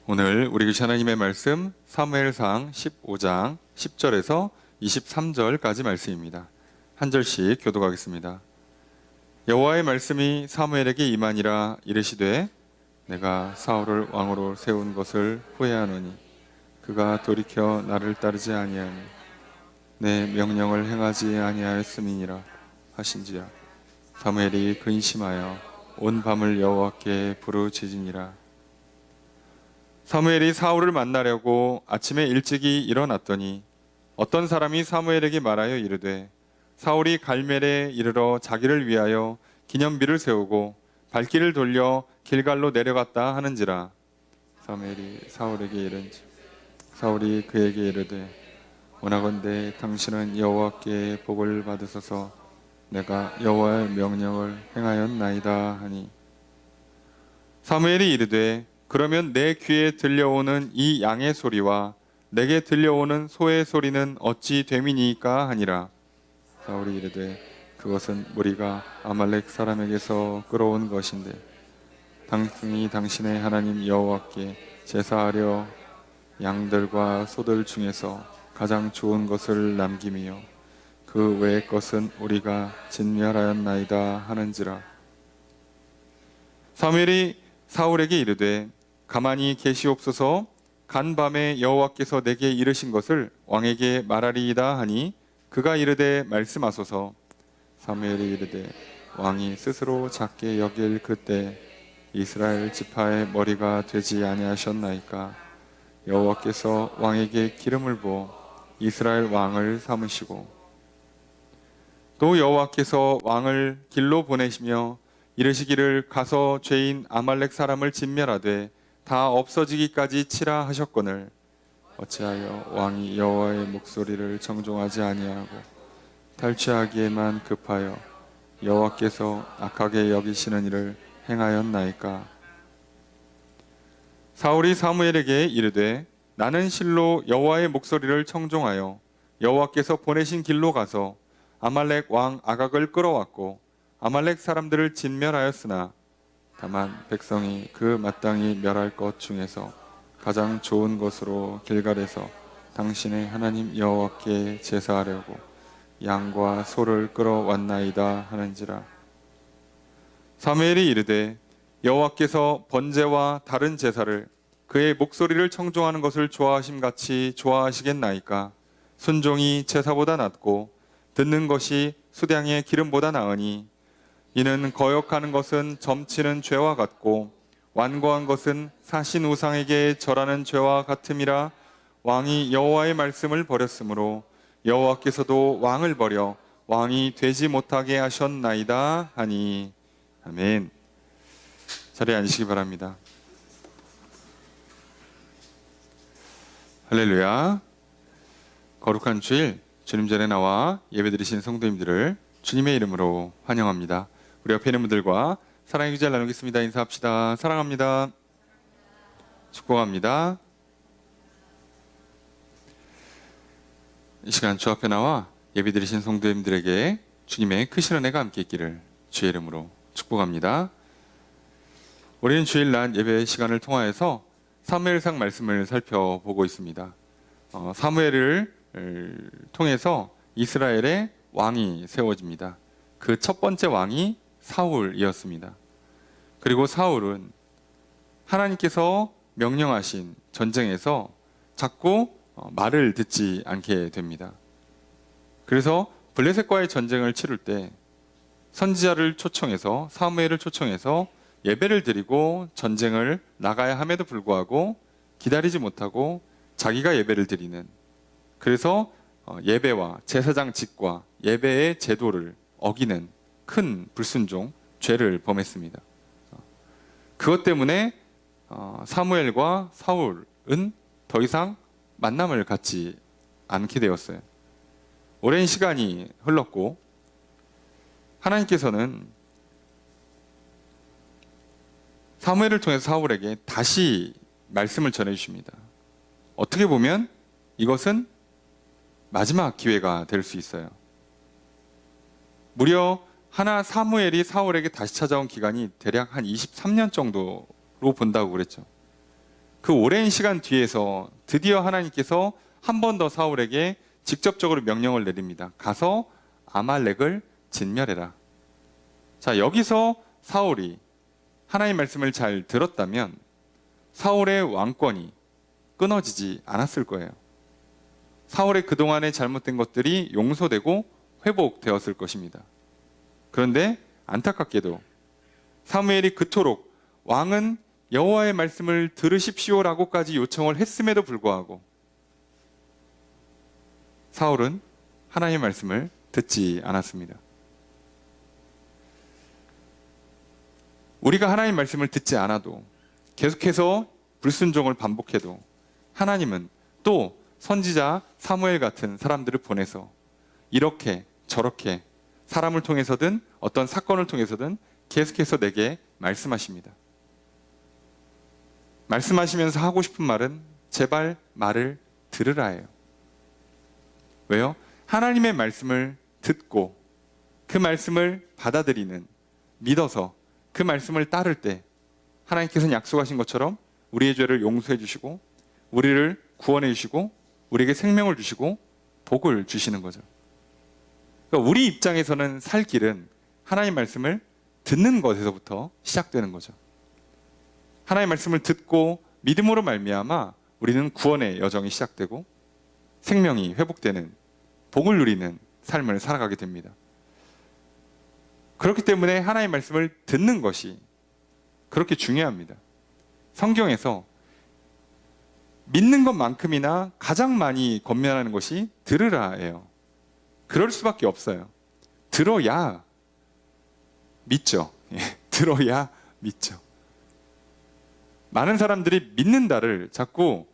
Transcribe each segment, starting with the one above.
오늘 우리 계신 하나님의 말씀 사무엘상 15장 10절에서 23절까지 말씀입니다. 한 절씩 교독하겠습니다. 여호와의 말씀이 사무엘에게 임하니라. 이르시되 내가 사울을 왕으로 세운 것을 후회하노니 그가 돌이켜 나를 따르지 아니하니 내 명령을 행하지 아니하였음이니라 하신지라. 사무엘이 근심하여 온 밤을 여호와께 부르짖으니라. 사무엘이 사울을 만나려고 아침에 일찍이 일어났더니 어떤 사람이 사무엘에게 말하여 이르되 사울이 갈멜에 이르러 자기를 위하여 기념비를 세우고 발길을 돌려 길갈로 내려갔다 하는지라. 사무엘이 사울에게 이른지 사울이 그에게 이르되 원하건대 당신은 여호와께 복을 받으소서. 내가 여호와의 명령을 행하였나이다 하니 사무엘이 이르되 그러면 내 귀에 들려오는 이 양의 소리와 내게 들려오는 소의 소리는 어찌 됨이니까 하니라. 사울이 이르되 그것은 무리가 아말렉 사람에게서 끌어온 것인데 당신이 당신의 하나님 여호와께 제사하려 양들과 소들 중에서 가장 좋은 것을 남김이요 그 외의 것은 우리가 진멸하였나이다 하는지라. 사무엘이 사울에게 이르되 가만히 계시옵소서. 간밤에 여호와께서 내게 이르신 것을 왕에게 말하리이다 하니 그가 이르되 말씀하소서. 사무엘이 이르되 왕이 스스로 작게 여길 그때 이스라엘 지파의 머리가 되지 아니하셨나이까. 여호와께서 왕에게 기름을 부어 이스라엘 왕을 삼으시고 또 여호와께서 왕을 길로 보내시며 이르시기를 가서 죄인 아말렉 사람을 진멸하되 다 없어지기까지 치라 하셨거늘 어찌하여 왕이 여호와의 목소리를 정종하지 아니하고 탈취하기에만 급하여 여호와께서 악하게 여기시는 일을 행하였나이까. 사울이 사무엘에게 이르되 나는 실로 여호와의 목소리를 청종하여 여호와께서 보내신 길로 가서 아말렉 왕 아각을 끌어왔고 아말렉 사람들을 진멸하였으나 다만 백성이 그 마땅히 멸할 것 중에서 가장 좋은 것으로 길갈에서 당신의 하나님 여호와께 제사하려고 양과 소를 끌어왔나이다 하는지라. 사무엘이 이르되 여호와께서 번제와 다른 제사를 그의 목소리를 청종하는 것을 좋아하심같이 좋아하시겠나이까. 순종이 제사보다 낫고 듣는 것이 수량의 기름보다 나으니 이는 거역하는 것은 점치는 죄와 같고 완고한 것은 사신 우상에게 절하는 죄와 같음이라. 왕이 여호와의 말씀을 버렸으므로 여호와께서도 왕을 버려 왕이 되지 못하게 하셨나이다 하니. 아멘. 자리에 앉으시기 바랍니다. 할렐루야. 거룩한 주일 주님 전에 나와 예배드리신 성도님들을 주님의 이름으로 환영합니다. 우리 옆에 있는 분들과 사랑의 기절 나누겠습니다. 인사합시다. 사랑합니다. 축복합니다. 이 시간 주 앞에 나와 예배드리신 성도님들에게 주님의 크신 은혜가 함께 있기를 주의 이름으로 축복합니다. 우리는 주일 낮 예배 시간을 통하여서 사무엘상 말씀을 살펴보고 있습니다. 사무엘을 통해서 이스라엘의 왕이 세워집니다. 그 첫 번째 왕이 사울이었습니다. 그리고 사울은 하나님께서 명령하신 전쟁에서 자꾸 말을 듣지 않게 됩니다. 그래서 블레셋과의 전쟁을 치를 때 선지자를 초청해서 사무엘을 초청해서 예배를 드리고 전쟁을 나가야 함에도 불구하고 기다리지 못하고 자기가 예배를 드리는, 그래서 예배와 제사장직과 예배의 제도를 어기는 큰 불순종, 죄를 범했습니다. 그것 때문에 사무엘과 사울은 더 이상 만남을 갖지 않게 되었어요. 오랜 시간이 흘렀고 하나님께서는 사무엘을 통해서 사울에게 다시 말씀을 전해주십니다. 어떻게 보면 이것은 마지막 기회가 될 수 있어요. 무려 하나 사무엘이 사울에게 다시 찾아온 기간이 대략 한 23년 정도로 본다고 그랬죠. 그 오랜 시간 뒤에서 드디어 하나님께서 한 번 더 사울에게 직접적으로 명령을 내립니다. 가서 아말렉을 진멸해라. 자, 여기서 사울이 하나님 말씀을 잘 들었다면 사울의 왕권이 끊어지지 않았을 거예요. 사울의 그동안의 잘못된 것들이 용서되고 회복되었을 것입니다. 그런데 안타깝게도 사무엘이 그토록 왕은 여호와의 말씀을 들으십시오라고까지 요청을 했음에도 불구하고 사울은 하나님의 말씀을 듣지 않았습니다. 우리가 하나님 말씀을 듣지 않아도 계속해서 불순종을 반복해도 하나님은 또 선지자 사무엘 같은 사람들을 보내서 이렇게 저렇게 사람을 통해서든 어떤 사건을 통해서든 계속해서 내게 말씀하십니다. 말씀하시면서 하고 싶은 말은 제발 말을 들으라예요. 왜요? 하나님의 말씀을 듣고 그 말씀을 받아들이는, 믿어서 그 말씀을 따를 때 하나님께서는 약속하신 것처럼 우리의 죄를 용서해 주시고 우리를 구원해 주시고 우리에게 생명을 주시고 복을 주시는 거죠. 그러니까 우리 입장에서는 살 길은 하나님 말씀을 듣는 것에서부터 시작되는 거죠. 하나님 말씀을 듣고 믿음으로 말미암아 우리는 구원의 여정이 시작되고 생명이 회복되는, 복을 누리는 삶을 살아가게 됩니다. 그렇기 때문에 하나님 말씀을 듣는 것이 그렇게 중요합니다. 성경에서 믿는 것만큼이나 가장 많이 권면하는 것이 들으라예요. 그럴 수밖에 없어요. 들어야 믿죠. 들어야 믿죠. 많은 사람들이 믿는다를 자꾸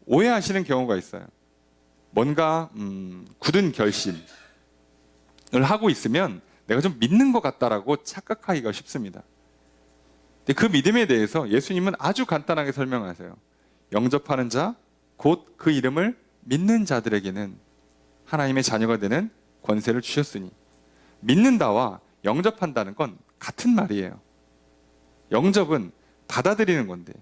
오해하시는 경우가 있어요. 뭔가 굳은 결심을 하고 있으면 내가 좀 믿는 것 같다라고 착각하기가 쉽습니다. 근데 그 믿음에 대해서 예수님은 아주 간단하게 설명하세요. 영접하는 자, 곧 그 이름을 믿는 자들에게는 하나님의 자녀가 되는 권세를 주셨으니. 믿는다와 영접한다는 건 같은 말이에요. 영접은 받아들이는 건데,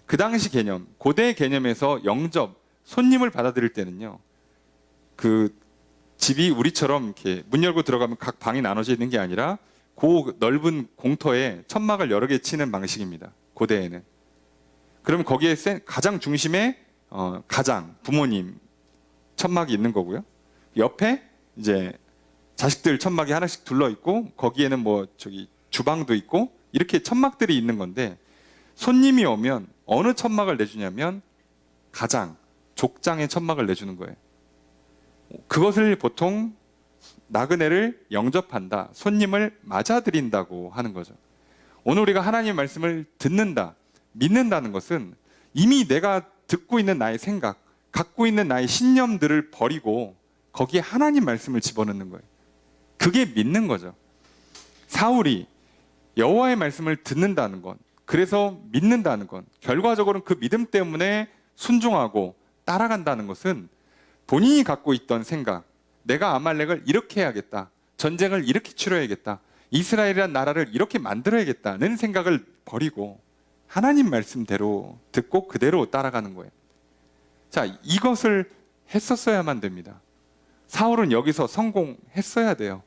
그 당시 개념, 고대 개념에서 영접, 손님을 받아들일 때는요, 그 집이 우리처럼 이렇게 문 열고 들어가면 각 방이 나눠져 있는 게 아니라 그 넓은 공터에 천막을 여러 개 치는 방식입니다. 고대에는. 그러면 거기에 가장 중심에 가장, 부모님 천막이 있는 거고요. 옆에 이제 자식들 천막이 하나씩 둘러 있고 거기에는 뭐 주방도 있고 이렇게 천막들이 있는 건데, 손님이 오면 어느 천막을 내주냐면 가장, 족장의 천막을 내주는 거예요. 그것을 보통 나그네를 영접한다, 손님을 맞아들인다고 하는 거죠. 오늘 우리가 하나님의 말씀을 듣는다, 믿는다는 것은 이미 내가 듣고 있는 나의 생각, 갖고 있는 나의 신념들을 버리고 거기에 하나님 말씀을 집어넣는 거예요. 그게 믿는 거죠. 사울이 여호와의 말씀을 듣는다는 건, 그래서 믿는다는 건, 결과적으로는 그 믿음 때문에 순종하고 따라간다는 것은 본인이 갖고 있던 생각, 내가 아말렉을 이렇게 해야겠다, 전쟁을 이렇게 치러야겠다, 이스라엘이란 나라를 이렇게 만들어야겠다는 생각을 버리고 하나님 말씀대로 듣고 그대로 따라가는 거예요. 자, 이것을 했었어야만 됩니다. 사울은 여기서 성공했어야 돼요.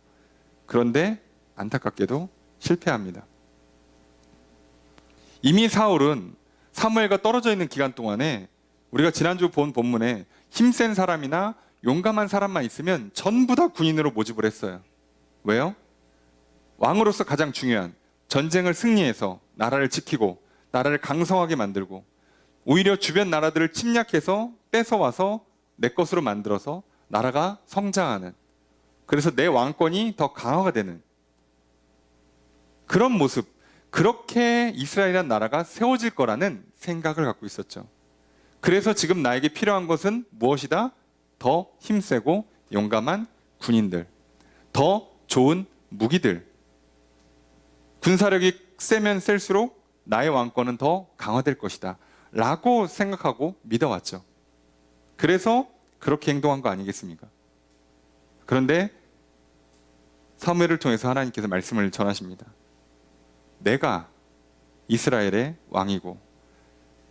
그런데 안타깝게도 실패합니다. 이미 사울은 사무엘과 떨어져 있는 기간 동안에 우리가 지난주 본 본문에 힘센 사람이나 용감한 사람만 있으면 전부 다 군인으로 모집을 했어요. 왜요? 왕으로서 가장 중요한 전쟁을 승리해서 나라를 지키고 나라를 강성하게 만들고 오히려 주변 나라들을 침략해서 뺏어와서 내 것으로 만들어서 나라가 성장하는, 그래서 내 왕권이 더 강화가 되는 그런 모습, 그렇게 이스라엘이라는 나라가 세워질 거라는 생각을 갖고 있었죠. 그래서 지금 나에게 필요한 것은 무엇이다? 더 힘세고 용감한 군인들, 더 좋은 무기들. 군사력이 세면 셀수록 나의 왕권은 더 강화될 것이다 라고 생각하고 믿어왔죠. 그래서 그렇게 행동한 거 아니겠습니까? 그런데 사무엘을 통해서 하나님께서 말씀을 전하십니다. 내가 이스라엘의 왕이고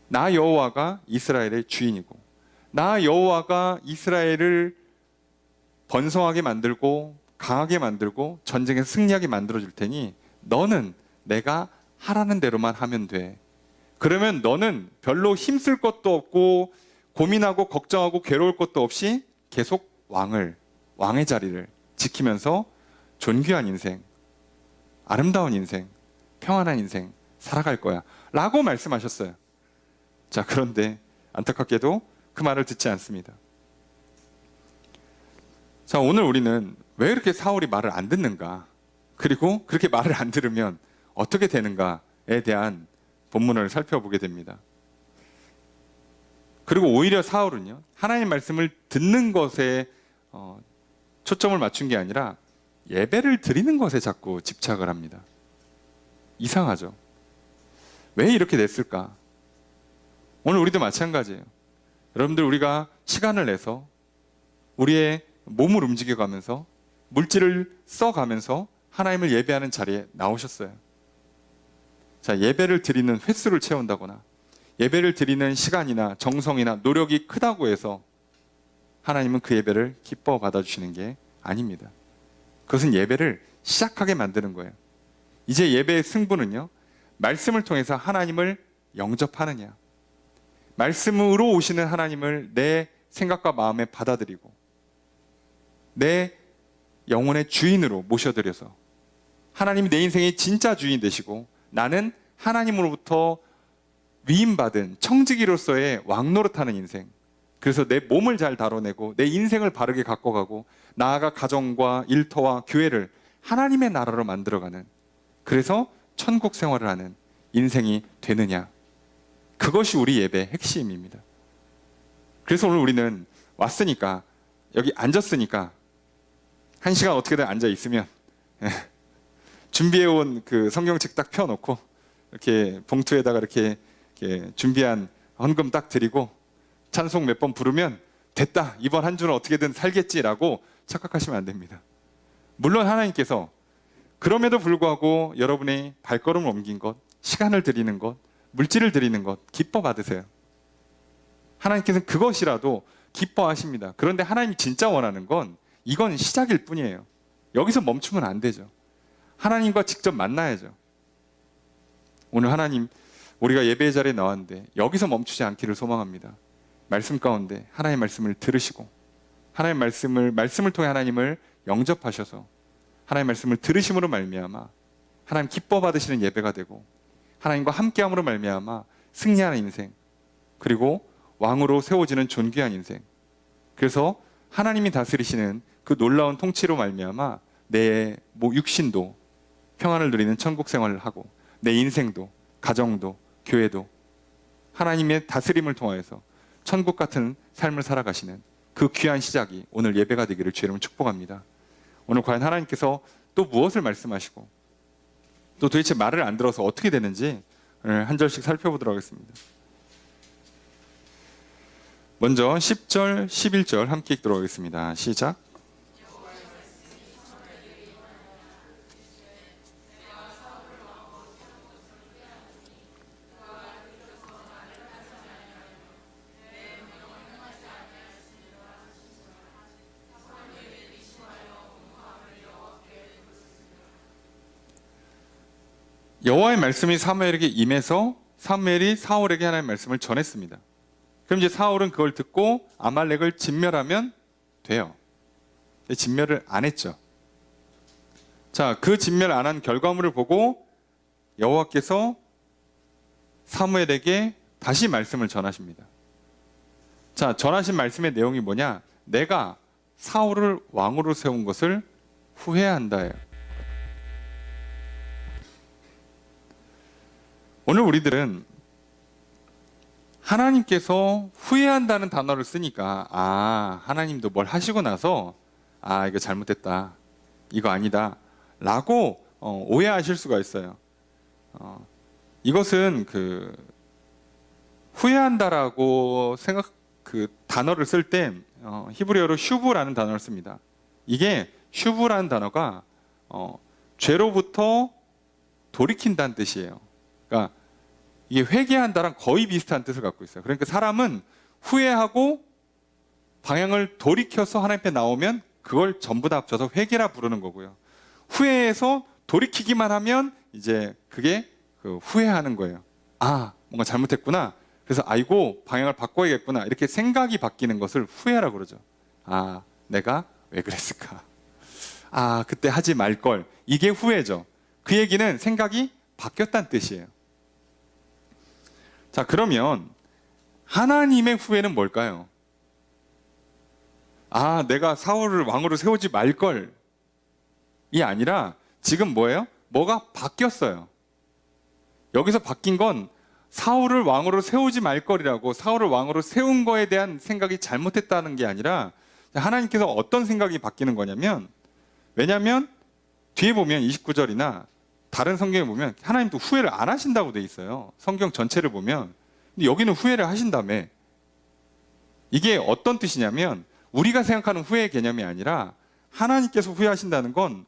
나 여호와가 이스라엘의 주인이고 나 여호와가 이스라엘을 번성하게 만들고 강하게 만들고 전쟁에서 승리하게 만들어 줄 테니 너는 내가 하라는 대로만 하면 돼. 그러면 너는 별로 힘쓸 것도 없고 고민하고 걱정하고 괴로울 것도 없이 계속 왕의 자리를 지키면서 존귀한 인생, 아름다운 인생, 평안한 인생 살아갈 거야 라고 말씀하셨어요. 자, 그런데 안타깝게도 그 말을 듣지 않습니다. 자, 오늘 우리는 왜 이렇게 사울이 말을 안 듣는가, 그리고 그렇게 말을 안 들으면 어떻게 되는가에 대한 본문을 살펴보게 됩니다. 그리고 오히려 사울은요, 하나님 말씀을 듣는 것에 초점을 맞춘 게 아니라 예배를 드리는 것에 자꾸 집착을 합니다. 이상하죠? 왜 이렇게 됐을까? 오늘 우리도 마찬가지예요. 여러분들, 우리가 시간을 내서 우리의 몸을 움직여가면서 물질을 써가면서 하나님을 예배하는 자리에 나오셨어요. 자, 예배를 드리는 횟수를 채운다거나 예배를 드리는 시간이나 정성이나 노력이 크다고 해서 하나님은 그 예배를 기뻐 받아주시는 게 아닙니다. 그것은 예배를 시작하게 만드는 거예요. 이제 예배의 승부는요, 말씀을 통해서 하나님을 영접하느냐, 말씀으로 오시는 하나님을 내 생각과 마음에 받아들이고 내 영혼의 주인으로 모셔드려서 하나님이 내 인생의 진짜 주인 되시고 나는 하나님으로부터 위임받은 청지기로서의 왕노릇하는 인생, 그래서 내 몸을 잘 다뤄내고 내 인생을 바르게 가꿔가고 나아가 가정과 일터와 교회를 하나님의 나라로 만들어가는, 그래서 천국 생활을 하는 인생이 되느냐, 그것이 우리 예배의 핵심입니다. 그래서 오늘 우리는 왔으니까, 여기 앉았으니까 1시간 어떻게든 앉아 있으면 준비해온 그 성경책 딱 펴놓고 이렇게 봉투에다가 이렇게 준비한 헌금 딱 드리고 찬송 몇 번 부르면 됐다, 이번 한 주는 어떻게든 살겠지라고 착각하시면 안 됩니다. 물론 하나님께서 그럼에도 불구하고 여러분의 발걸음을 옮긴 것, 시간을 드리는 것, 물질을 드리는 것 기뻐 받으세요. 하나님께서는 그것이라도 기뻐하십니다. 그런데 하나님이 진짜 원하는 건 이건 시작일 뿐이에요. 여기서 멈추면 안 되죠. 하나님과 직접 만나야죠. 오늘 하나님, 우리가 예배의 자리에 나왔는데 여기서 멈추지 않기를 소망합니다. 말씀 가운데 하나님의 말씀을 들으시고 하나님의 말씀을 통해 하나님을 영접하셔서 하나님의 말씀을 들으심으로 말미암아 하나님 기뻐 받으시는 예배가 되고 하나님과 함께함으로 말미암아 승리하는 인생, 그리고 왕으로 세워지는 존귀한 인생, 그래서 하나님이 다스리시는 그 놀라운 통치로 말미암아 내 육신도 평안을 누리는 천국 생활을 하고 내 인생도 가정도 교회도 하나님의 다스림을 통하여서 천국 같은 삶을 살아가시는 그 귀한 시작이 오늘 예배가 되기를 주의 이름으로 축복합니다. 오늘 과연 하나님께서 또 무엇을 말씀하시고 또 도대체 말을 안 들어서 어떻게 되는지 오늘 한 절씩 살펴보도록 하겠습니다. 먼저 10절, 11절 함께 읽도록 하겠습니다. 시작. 여호와의 말씀이 사무엘에게 임해서 사무엘이 사울에게 하나님의 말씀을 전했습니다. 그럼 이제 사울은 그걸 듣고 아말렉을 진멸하면 돼요. 근데 진멸을 안 했죠. 자, 그 진멸 안 한 결과물을 보고 여호와께서 사무엘에게 다시 말씀을 전하십니다. 자, 전하신 말씀의 내용이 뭐냐? 내가 사울을 왕으로 세운 것을 후회한다예요. 오늘 우리들은 하나님께서 후회한다는 단어를 쓰니까 하나님도 뭘 하시고 나서 이거 잘못됐다, 이거 아니다 라고 오해하실 수가 있어요. 이것은 그 후회한다라고 그 단어를 쓸 때 히브리어로 슈브라는 단어를 씁니다. 이게 슈브라는 단어가 죄로부터 돌이킨다는 뜻이에요. 그러니까 이게 회개한다랑 거의 비슷한 뜻을 갖고 있어요. 그러니까 사람은 후회하고 방향을 돌이켜서 하나님 앞에 나오면 그걸 전부 다 합쳐서 회개라 부르는 거고요. 후회해서 돌이키기만 하면 이제 그게 그 후회하는 거예요. 아, 뭔가 잘못했구나. 그래서 아이고 방향을 바꿔야겠구나. 이렇게 생각이 바뀌는 것을 후회라 그러죠. 아, 내가 왜 그랬을까? 아, 그때 하지 말 걸. 이게 후회죠. 그 얘기는 생각이 바뀌었다는 뜻이에요. 자, 그러면 하나님의 후회는 뭘까요? 아, 내가 사울을 왕으로 세우지 말 걸. 이 아니라 지금 뭐예요? 뭐가 바뀌었어요. 여기서 바뀐 건 사울을 왕으로 세우지 말 거리라고 사울을 왕으로 세운 거에 대한 생각이 잘못했다는 게 아니라 하나님께서 어떤 생각이 바뀌는 거냐면, 왜냐하면 뒤에 보면 29절이나 다른 성경에 보면 하나님도 후회를 안 하신다고 돼 있어요. 성경 전체를 보면. 근데 여기는 후회를 하신다며. 이게 어떤 뜻이냐면 우리가 생각하는 후회의 개념이 아니라 하나님께서 후회하신다는 건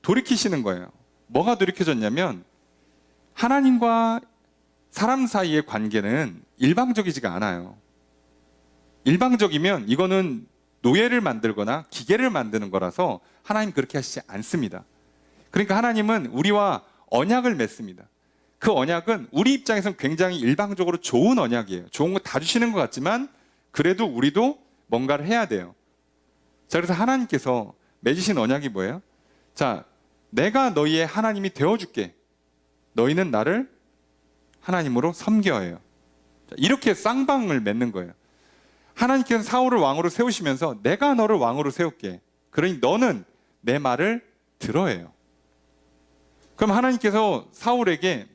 돌이키시는 거예요. 뭐가 돌이켜졌냐면 하나님과 사람 사이의 관계는 일방적이지가 않아요. 일방적이면 이거는 노예를 만들거나 기계를 만드는 거라서 하나님 그렇게 하시지 않습니다. 그러니까 하나님은 우리와 언약을 맺습니다. 그 언약은 우리 입장에서는 굉장히 일방적으로 좋은 언약이에요. 좋은 거 다 주시는 것 같지만 그래도 우리도 뭔가를 해야 돼요. 자, 그래서 하나님께서 맺으신 언약이 뭐예요? 자, 내가 너희의 하나님이 되어줄게. 너희는 나를 하나님으로 섬겨야 해요. 자, 이렇게 쌍방을 맺는 거예요. 하나님께서 사울을 왕으로 세우시면서 내가 너를 왕으로 세울게. 그러니 너는 내 말을 들어야 해요. 그럼 하나님께서 사울에게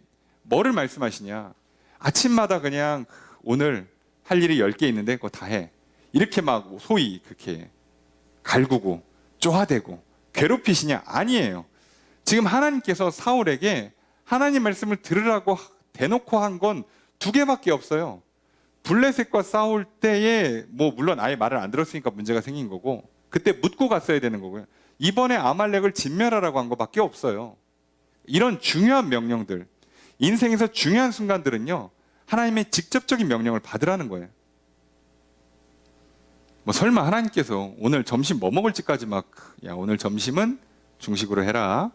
뭐를 말씀하시냐? 아침마다 그냥 오늘 할 일이 10개 있는데 그거 다 해. 이렇게 막 소위 그렇게 갈구고 쪼아대고 괴롭히시냐? 아니에요. 지금 하나님께서 사울에게 하나님 말씀을 들으라고 대놓고 한 건 2개밖에 없어요. 블레셋과 싸울 때에 뭐 물론 아예 말을 안 들었으니까 문제가 생긴 거고 그때 묻고 갔어야 되는 거고요. 이번에 아말렉을 진멸하라고 한 거밖에 없어요. 이런 중요한 명령들, 인생에서 중요한 순간들은요, 하나님의 직접적인 명령을 받으라는 거예요. 뭐 설마 하나님께서 오늘 점심 뭐 먹을지까지 막, 야, 오늘 점심은 중식으로 해라.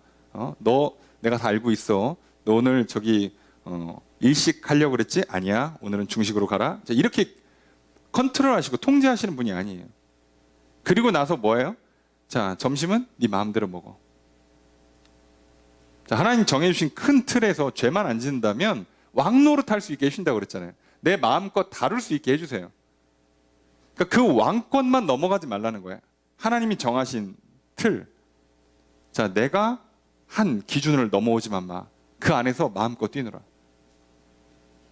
너 내가 다 알고 있어. 너 오늘 저기 일식 하려고 그랬지? 아니야. 오늘은 중식으로 가라. 자, 이렇게 컨트롤하시고 통제하시는 분이 아니에요. 그리고 나서 뭐예요? 자, 점심은 네 마음대로 먹어. 자, 하나님 정해주신 큰 틀에서 죄만 안 짓는다면 왕노릇 할 수 있게 해주신다고 그랬잖아요. 내 마음껏 다룰 수 있게 해주세요. 그러니까 그 왕권만 넘어가지 말라는 거예요. 하나님이 정하신 틀. 자, 내가 한 기준을 넘어오지만 마. 그 안에서 마음껏 뛰노라.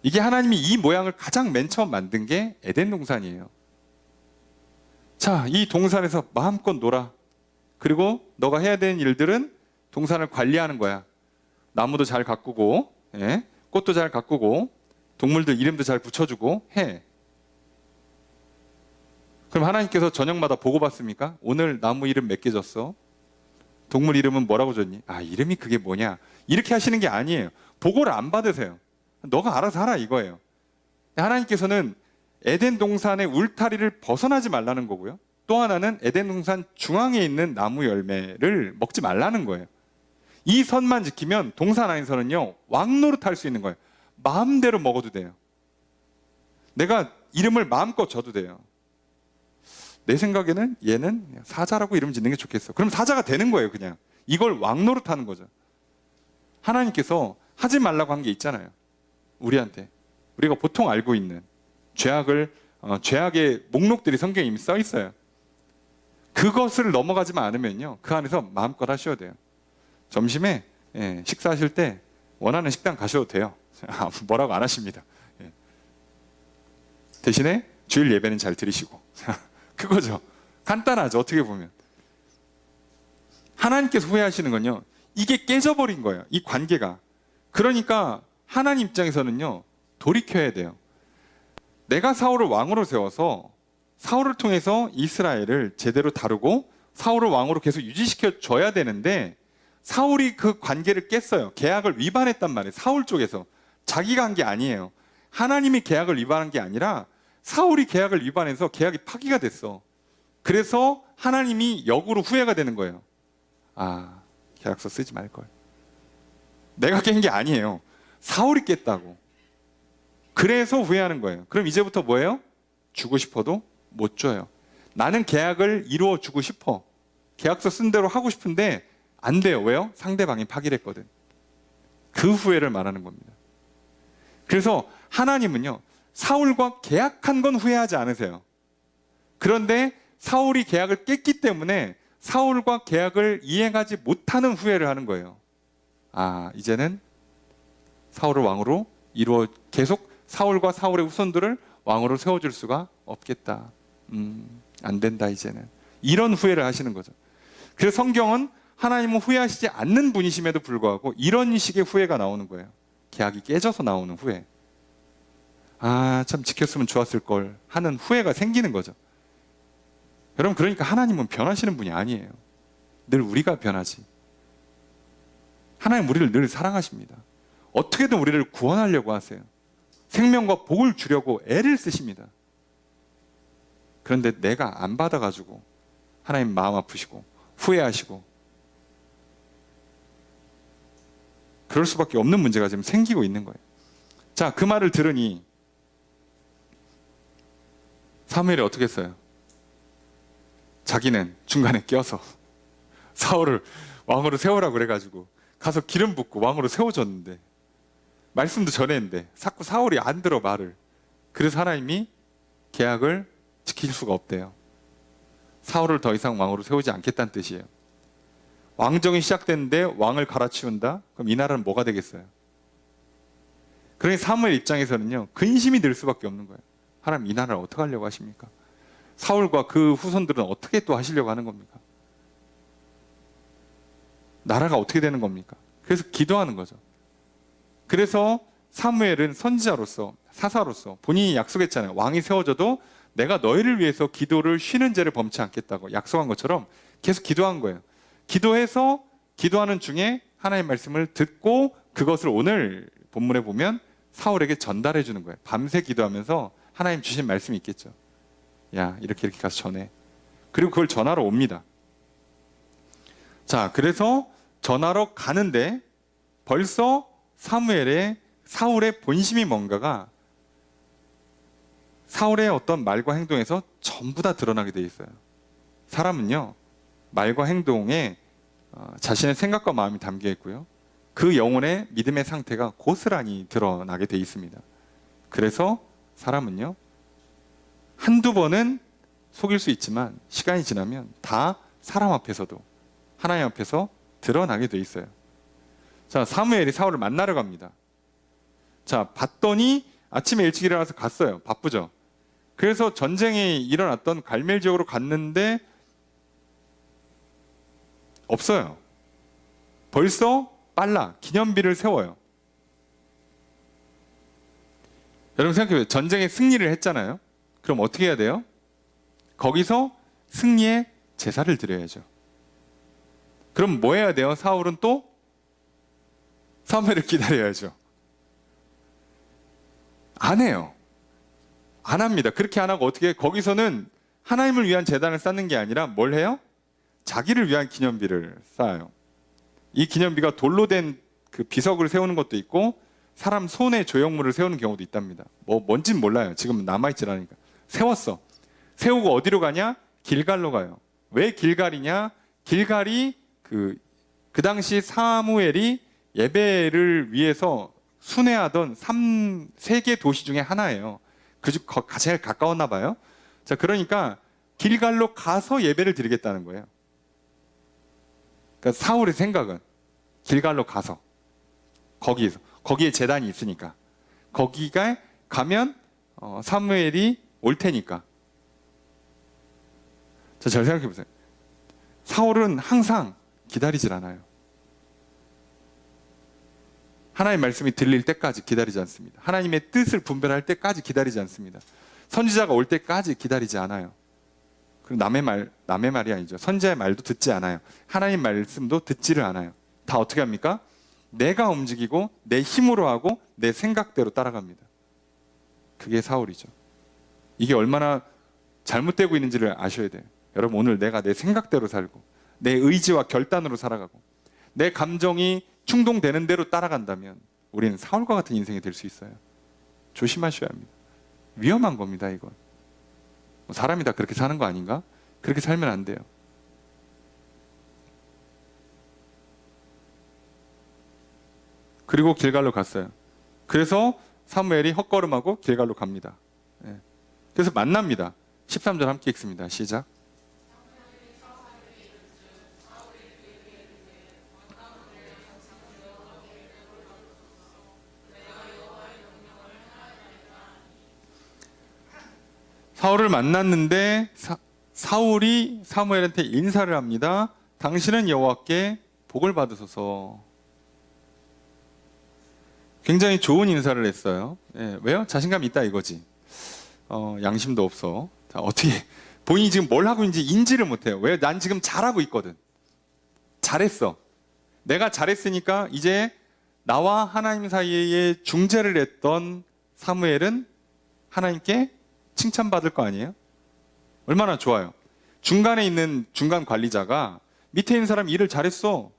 이게 하나님이 이 모양을 가장 맨 처음 만든 게 에덴 동산이에요. 자, 이 동산에서 마음껏 놀아. 그리고 너가 해야 되는 일들은 동산을 관리하는 거야. 나무도 잘 가꾸고, 예? 꽃도 잘 가꾸고, 동물들 이름도 잘 붙여주고 해. 그럼 하나님께서 저녁마다 보고 받습니까? 오늘 나무 이름 몇 개 줬어? 동물 이름은 뭐라고 줬니? 아, 이름이 그게 뭐냐? 이렇게 하시는 게 아니에요. 보고를 안 받으세요. 너가 알아서 하라 이거예요. 하나님께서는 에덴 동산의 울타리를 벗어나지 말라는 거고요. 또 하나는 에덴 동산 중앙에 있는 나무 열매를 먹지 말라는 거예요. 이 선만 지키면 동산 안에서는요, 왕노릇 할 수 있는 거예요. 마음대로 먹어도 돼요. 내가 이름을 마음껏 줘도 돼요. 내 생각에는 얘는 사자라고 이름 짓는 게 좋겠어. 그럼 사자가 되는 거예요, 그냥. 이걸 왕노릇 하는 거죠. 하나님께서 하지 말라고 한 게 있잖아요. 우리한테. 우리가 보통 알고 있는 죄악의 목록들이 성경에 이미 써 있어요. 그것을 넘어가지만 않으면요, 그 안에서 마음껏 하셔야 돼요. 점심에 식사하실 때 원하는 식당 가셔도 돼요. 뭐라고 안 하십니다. 대신에 주일 예배는 잘 드리시고. 그거죠. 간단하죠, 어떻게 보면. 하나님께서 후회하시는 건요, 이게 깨져버린 거예요, 이 관계가. 그러니까 하나님 입장에서는요, 돌이켜야 돼요. 내가 사울을 왕으로 세워서 사울을 통해서 이스라엘을 제대로 다루고 사울을 왕으로 계속 유지시켜 줘야 되는데 사울이 그 관계를 깼어요. 계약을 위반했단 말이에요. 사울 쪽에서 자기가 한 게 아니에요. 하나님이 계약을 위반한 게 아니라 사울이 계약을 위반해서 계약이 파기가 됐어. 그래서 하나님이 역으로 후회가 되는 거예요. 아, 계약서 쓰지 말걸. 내가 깬 게 아니에요. 사울이 깼다고. 그래서 후회하는 거예요. 그럼 이제부터 뭐예요? 주고 싶어도 못 줘요. 나는 계약을 이루어 주고 싶어. 계약서 쓴 대로 하고 싶은데 안 돼요. 왜요? 상대방이 파기를 했거든. 그 후회를 말하는 겁니다. 그래서 하나님은요, 사울과 계약한 건 후회하지 않으세요. 그런데 사울이 계약을 깼기 때문에 사울과 계약을 이행하지 못하는 후회를 하는 거예요. 아, 이제는 사울을 왕으로 계속 사울과 사울의 후손들을 왕으로 세워줄 수가 없겠다. 안 된다 이제는. 이런 후회를 하시는 거죠. 그래서 성경은 하나님은 후회하시지 않는 분이심에도 불구하고 이런 식의 후회가 나오는 거예요. 계약이 깨져서 나오는 후회. 아, 참 지켰으면 좋았을 걸 하는 후회가 생기는 거죠. 여러분, 그러니까 하나님은 변하시는 분이 아니에요. 늘 우리가 변하지. 하나님 우리를 늘 사랑하십니다. 어떻게든 우리를 구원하려고 하세요. 생명과 복을 주려고 애를 쓰십니다. 그런데 내가 안 받아가지고 하나님 마음 아프시고 후회하시고 그럴 수밖에 없는 문제가 지금 생기고 있는 거예요. 자, 그 말을 들으니 사무엘이 어떻게 했어요? 자기는 중간에 껴서 사울을 왕으로 세우라고 그래가지고 가서 기름 붓고 왕으로 세워줬는데 말씀도 전했는데 자꾸 사울이 안 들어 말을. 그래서 하나님이 계약을 지킬 수가 없대요. 사울을 더 이상 왕으로 세우지 않겠다는 뜻이에요. 왕정이 시작됐는데 왕을 갈아치운다? 그럼 이 나라는 뭐가 되겠어요? 그러니 사무엘 입장에서는요, 근심이 들 수밖에 없는 거예요. 하나님 이 나라를 어떻게 하려고 하십니까? 사울과 그 후손들은 어떻게 또 하시려고 하는 겁니까? 나라가 어떻게 되는 겁니까? 그래서 기도하는 거죠. 그래서 사무엘은 선지자로서, 사사로서 본인이 약속했잖아요. 왕이 세워져도 내가 너희를 위해서 기도를 쉬는 죄를 범치 않겠다고 약속한 것처럼 계속 기도한 거예요. 기도해서 기도하는 중에 하나님의 말씀을 듣고 그것을 오늘 본문에 보면 사울에게 전달해 주는 거예요. 밤새 기도하면서 하나님 주신 말씀이 있겠죠. 야, 이렇게 가서 전해. 그리고 그걸 전하러 옵니다. 자, 그래서 전하러 가는데 벌써 사울의 본심이 뭔가가 사울의 어떤 말과 행동에서 전부 다 드러나게 돼 있어요. 사람은요, 말과 행동에 자신의 생각과 마음이 담겨 있고요, 그 영혼의 믿음의 상태가 고스란히 드러나게 돼 있습니다. 그래서 사람은요, 한두 번은 속일 수 있지만 시간이 지나면 다 사람 앞에서도 하나님 앞에서 드러나게 돼 있어요. 자, 사무엘이 사울을 만나러 갑니다. 자, 봤더니 아침에 일찍 일어나서 갔어요. 바쁘죠. 그래서 전쟁이 일어났던 갈멜 지역으로 갔는데 없어요. 벌써 빨라. 기념비를 세워요. 여러분 생각해보세요. 전쟁에 승리를 했잖아요. 그럼 어떻게 해야 돼요? 거기서 승리의 제사를 드려야죠. 그럼 뭐 해야 돼요? 사울은 또 사무엘을 기다려야죠. 안 해요. 안 합니다. 그렇게 안 하고 어떻게 해요? 거기서는 하나님을 위한 제단을 쌓는 게 아니라 뭘 해요? 자기를 위한 기념비를 쌓아요. 이 기념비가 돌로 된 그 비석을 세우는 것도 있고 사람 손에 조형물을 세우는 경우도 있답니다. 뭔진 몰라요. 지금 남아있질 않으니까. 세웠어. 세우고 어디로 가냐? 길갈로 가요. 왜 길갈이냐? 길갈이 그 당시 사무엘이 예배를 위해서 순회하던 3개 도시 중에 하나예요. 그중 제일 가까웠나 봐요. 자, 그러니까 길갈로 가서 예배를 드리겠다는 거예요. 그러니까 사울의 생각은 길갈로 가서 거기에 제단이 있으니까 거기가 가면 사무엘이 올 테니까. 자, 잘 생각해 보세요. 사울은 항상 기다리질 않아요. 하나님의 말씀이 들릴 때까지 기다리지 않습니다. 하나님의 뜻을 분별할 때까지 기다리지 않습니다. 선지자가 올 때까지 기다리지 않아요. 그리고 남의 말이 아니죠. 선지자의 말도 듣지 않아요. 하나님 말씀도 듣지를 않아요. 다 어떻게 합니까? 내가 움직이고 내 힘으로 하고 내 생각대로 따라갑니다. 그게 사울이죠. 이게 얼마나 잘못되고 있는지를 아셔야 돼요. 여러분, 오늘 내가 내 생각대로 살고 내 의지와 결단으로 살아가고 내 감정이 충동되는 대로 따라간다면 우리는 사울과 같은 인생이 될 수 있어요. 조심하셔야 합니다. 위험한 겁니다, 이건. 사람이 다 그렇게 사는 거 아닌가? 그렇게 살면 안 돼요. 그리고 길갈로 갔어요. 그래서 사무엘이 헛걸음하고 길갈로 갑니다. 예. 그래서 만납니다. 13절 함께 읽습니다. 시작. 사울을 만났는데 사울이 사무엘한테 인사를 합니다. 당신은 여호와께 복을 받으소서. 굉장히 좋은 인사를 했어요. 예, 왜요? 자신감이 있다 이거지. 양심도 없어. 자, 어떻게 본인이 지금 뭘 하고 있는지 인지를 못해요. 왜? 난 지금 잘하고 있거든. 잘했어. 내가 잘했으니까 이제 나와 하나님 사이에 중재를 했던 사무엘은 하나님께 칭찬받을 거 아니에요? 얼마나 좋아요. 중간에 있는 중간 관리자가 밑에 있는 사람이 일을 잘했어.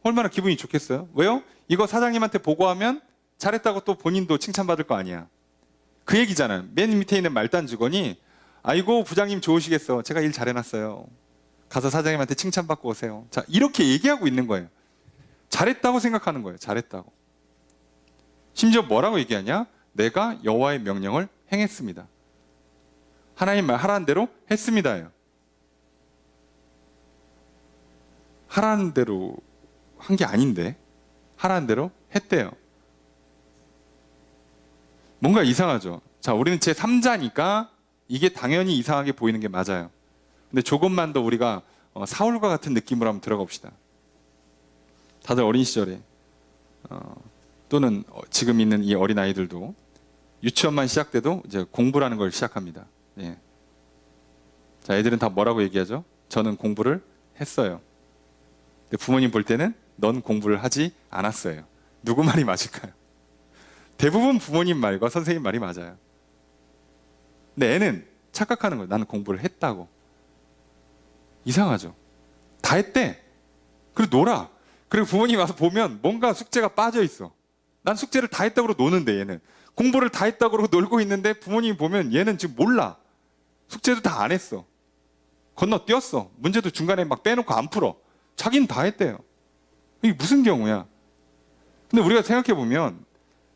얼마나 기분이 좋겠어요? 왜요? 이거 사장님한테 보고하면 잘했다고 또 본인도 칭찬받을 거 아니야. 그 얘기잖아요. 맨 밑에 있는 말단 직원이 아이고 부장님 좋으시겠어. 제가 일 잘해놨어요. 가서 사장님한테 칭찬받고 오세요. 자, 이렇게 얘기하고 있는 거예요. 잘했다고 생각하는 거예요. 잘했다고. 심지어 뭐라고 얘기하냐? 내가 여호와의 명령을 행했습니다. 하나님 말 하라는 대로 했습니다요. 하라는 대로 한 게 아닌데 하라는 대로 했대요. 뭔가 이상하죠. 자, 우리는 제3자니까 이게 당연히 이상하게 보이는 게 맞아요. 근데 조금만 더 우리가 사울과 같은 느낌으로 한번 들어가 봅시다. 다들 어린 시절에 또는 지금 있는 이 어린 아이들도 유치원만 시작돼도 이제 공부라는 걸 시작합니다. 예. 자, 애들은 다 뭐라고 얘기하죠? 저는 공부를 했어요. 근데 부모님 볼 때는 넌 공부를 하지 않았어요. 누구 말이 맞을까요? 대부분 부모님 말과 선생님 말이 맞아요. 근데 애는 착각하는 거예요. 나는 공부를 했다고. 이상하죠? 다 했대. 그리고 놀아. 그리고 부모님 와서 보면 뭔가 숙제가 빠져 있어. 난 숙제를 다 했다고 노는데 얘는. 공부를 다 했다고 그러고 놀고 있는데 부모님이 보면 얘는 지금 몰라. 숙제도 다 안 했어. 건너뛰었어. 문제도 중간에 막 빼놓고 안 풀어. 자기는 다 했대요. 이게 무슨 경우야? 근데 우리가 생각해 보면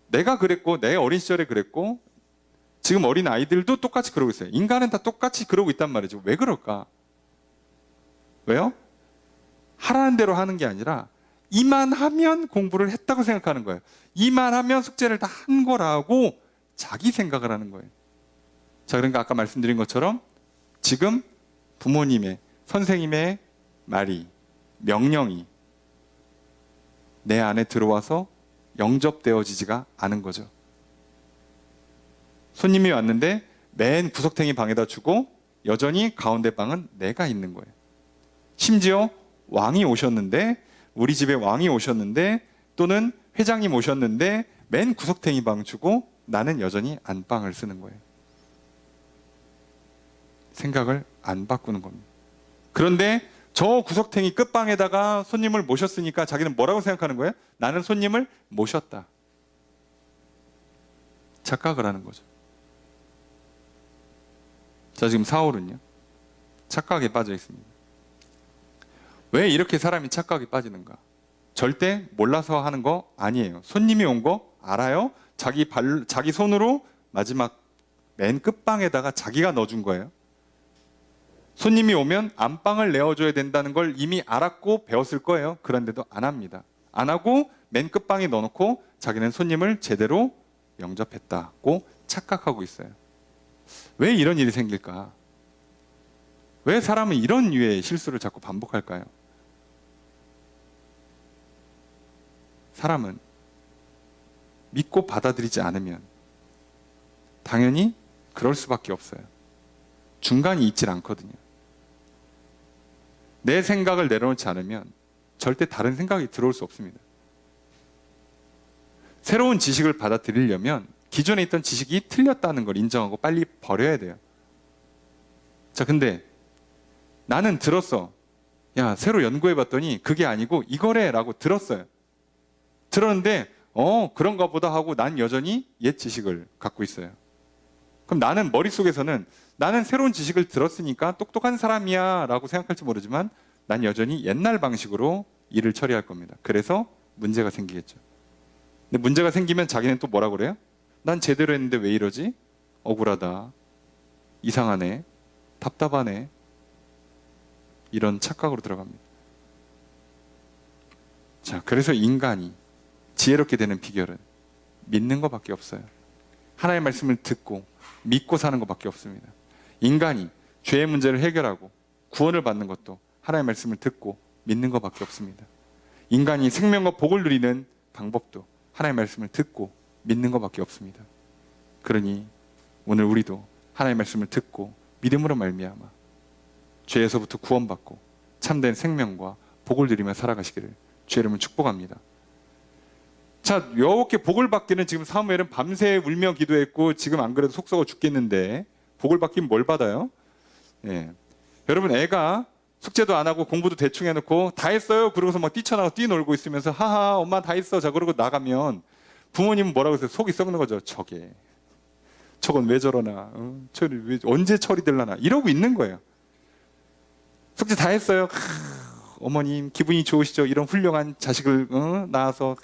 내가 그랬고 내 어린 시절에 그랬고 지금 어린 아이들도 똑같이 그러고 있어요. 인간은 다 똑같이 그러고 있단 말이죠. 왜 그럴까? 왜요? 하라는 대로 하는 게 아니라 이만 하면 공부를 했다고 생각하는 거예요. 이만 하면 숙제를 다 한 거라고 자기 생각을 하는 거예요. 자, 그러니까 아까 말씀드린 것처럼 지금 부모님의, 선생님의 말이, 명령이 내 안에 들어와서 영접되어지지가 않은 거죠. 손님이 왔는데 맨 구석탱이 방에다 주고 여전히 가운데 방은 내가 있는 거예요. 심지어 왕이 오셨는데, 우리 집에 왕이 오셨는데, 또는 회장님 오셨는데 맨 구석탱이 방 주고 나는 여전히 안방을 쓰는 거예요. 생각을 안 바꾸는 겁니다. 그런데 저 구석탱이 끝방에다가 손님을 모셨으니까 자기는 뭐라고 생각하는 거예요? 나는 손님을 모셨다. 착각을 하는 거죠. 자, 지금 사울은요, 착각에 빠져 있습니다. 왜 이렇게 사람이 착각에 빠지는가? 절대 몰라서 하는 거 아니에요. 손님이 온 거 알아요? 자기 손으로 마지막 맨 끝방에다가 자기가 넣어준 거예요. 손님이 오면 안방을 내어줘야 된다는 걸 이미 알았고 배웠을 거예요. 그런데도 안 합니다. 안 하고 맨 끝방에 넣어놓고 자기는 손님을 제대로 영접했다고 착각하고 있어요. 왜 이런 일이 생길까? 왜 사람은 이런 류의 실수를 자꾸 반복할까요? 사람은 믿고 받아들이지 않으면 당연히 그럴 수밖에 없어요. 중간이 있질 않거든요. 내 생각을 내려놓지 않으면 절대 다른 생각이 들어올 수 없습니다. 새로운 지식을 받아들이려면 기존에 있던 지식이 틀렸다는 걸 인정하고 빨리 버려야 돼요. 자, 근데 나는 들었어. 야, 새로 연구해 봤더니 그게 아니고 이거래 라고 들었어요. 들었는데 그런가 보다 하고 난 여전히 옛 지식을 갖고 있어요. 그럼 나는 머릿속에서는 나는 새로운 지식을 들었으니까 똑똑한 사람이야 라고 생각할지 모르지만 난 여전히 옛날 방식으로 일을 처리할 겁니다. 그래서 문제가 생기겠죠. 근데 문제가 생기면 자기는 또 뭐라 그래요? 난 제대로 했는데 왜 이러지? 억울하다. 이상하네. 답답하네. 이런 착각으로 들어갑니다. 자, 그래서 인간이 지혜롭게 되는 비결은 믿는 것밖에 없어요. 하나님의 말씀을 듣고 믿고 사는 것밖에 없습니다. 인간이 죄의 문제를 해결하고 구원을 받는 것도 하나님의 말씀을 듣고 믿는 것밖에 없습니다. 인간이 생명과 복을 누리는 방법도 하나님의 말씀을 듣고 믿는 것밖에 없습니다. 그러니 오늘 우리도 하나님의 말씀을 듣고 믿음으로 말미암아 죄에서부터 구원받고 참된 생명과 복을 누리며 살아가시기를 주의 이름으로 축복합니다. 자, 여호와께 복을 받기는 지금 사무엘은 밤새 울며 기도했고 지금 안 그래도 속 썩어 죽겠는데 복을 받기는 뭘 받아요? 예. 여러분, 애가 숙제도 안 하고 공부도 대충 해놓고 다 했어요. 그러고서 막 뛰쳐나가 뛰놀고 있으면서 하하 엄마 다 했어. 자, 그러고 나가면 부모님은 뭐라고 해서 속이 썩는 거죠. 저건 왜 저러나, 언제 처리될라나 이러고 있는 거예요. 숙제 다 했어요. 어머님 기분이 좋으시죠? 이런 훌륭한 자식을 낳아서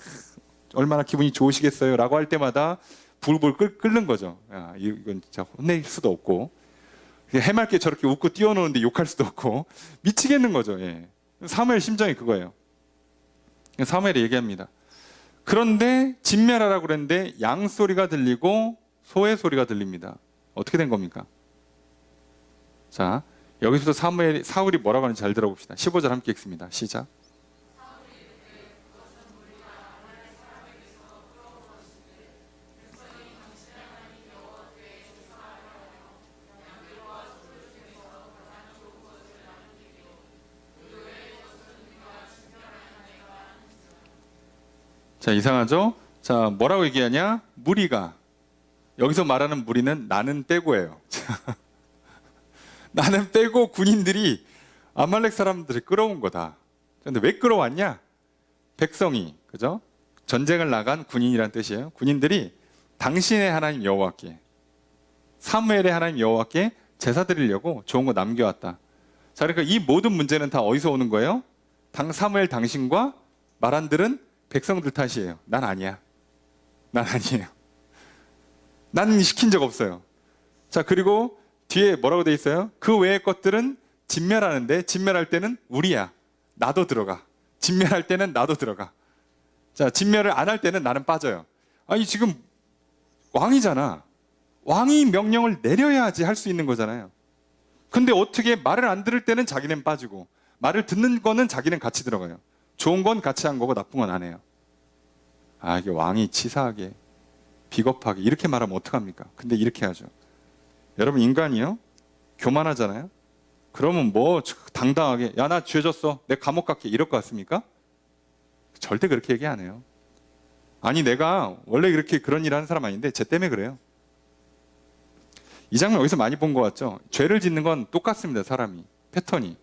얼마나 기분이 좋으시겠어요? 라고 할 때마다 불불 끓는 거죠. 야, 이건 진짜 혼낼 수도 없고 해맑게 저렇게 웃고 뛰어노는데 욕할 수도 없고 미치겠는 거죠. 예. 사무엘 심정이 그거예요. 사무엘이 얘기합니다. 그런데 진멸하라고 그랬는데 양 소리가 들리고 소의 소리가 들립니다. 어떻게 된 겁니까? 자, 여기서부터 사울이 뭐라고 하는지 잘 들어봅시다. 15절 함께 읽습니다. 시작. 자, 이상하죠? 자, 뭐라고 얘기하냐? 무리가. 여기서 말하는 무리는 나는 빼고예요. 나는 빼고 군인들이 아말렉 사람들을 끌어온 거다. 근데 왜 끌어왔냐? 백성이, 그죠? 전쟁을 나간 군인이란 뜻이에요. 군인들이 당신의 하나님 여호와께, 사무엘의 하나님 여호와께 제사 드리려고 좋은 거 남겨왔다. 자, 그러니까 이 모든 문제는 다 어디서 오는 거예요? 사무엘 당신과 말한 들은 백성들 탓이에요. 난 아니야. 난 아니에요. 난 시킨 적 없어요. 자, 그리고 뒤에 뭐라고 돼 있어요? 그 외의 것들은 진멸하는데 진멸할 때는 우리야. 나도 들어가. 진멸할 때는 나도 들어가. 자, 진멸을 안 할 때는 나는 빠져요. 아니, 지금 왕이잖아. 왕이 명령을 내려야지 할 수 있는 거잖아요. 근데 어떻게 말을 안 들을 때는 자기는 빠지고 말을 듣는 거는 자기는 같이 들어가요. 좋은 건 같이 한 거고 나쁜 건 안 해요. 아, 이게 왕이 치사하게 비겁하게 이렇게 말하면 어떡합니까? 근데 이렇게 하죠. 여러분, 인간이요 교만하잖아요. 그러면 뭐 당당하게 야, 나 죄졌어, 내 감옥 갈게 이럴 것 같습니까? 절대 그렇게 얘기 안 해요. 아니, 내가 원래 그렇게 그런 일 하는 사람 아닌데 쟤 때문에 그래요. 이 장면 어디서 많이 본 것 같죠? 죄를 짓는 건 똑같습니다. 사람이 패턴이.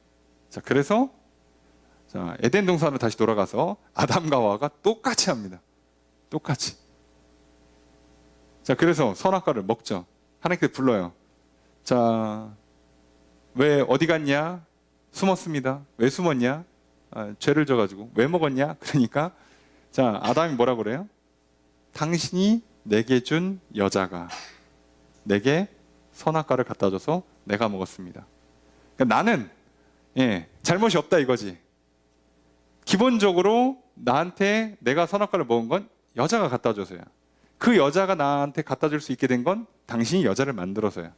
자, 그래서 자, 에덴 동산으로 다시 돌아가서 아담과 하와가 똑같이 합니다. 똑같이. 자, 그래서 선악과를 먹죠. 하나님께서 불러요. 자, 왜 어디 갔냐? 숨었습니다. 왜 숨었냐? 죄를 져가지고. 왜 먹었냐? 그러니까 자, 아담이 뭐라 그래요? 당신이 내게 준 여자가 내게 선악과를 갖다 줘서 내가 먹었습니다. 그러니까 나는 잘못이 없다 이거지. 기본적으로 나한테 내가 선악과를 먹은 건 여자가 갖다 줘서야. 그 여자가 나한테 갖다 줄 수 있게 된 건 당신이 여자를 만들어서야.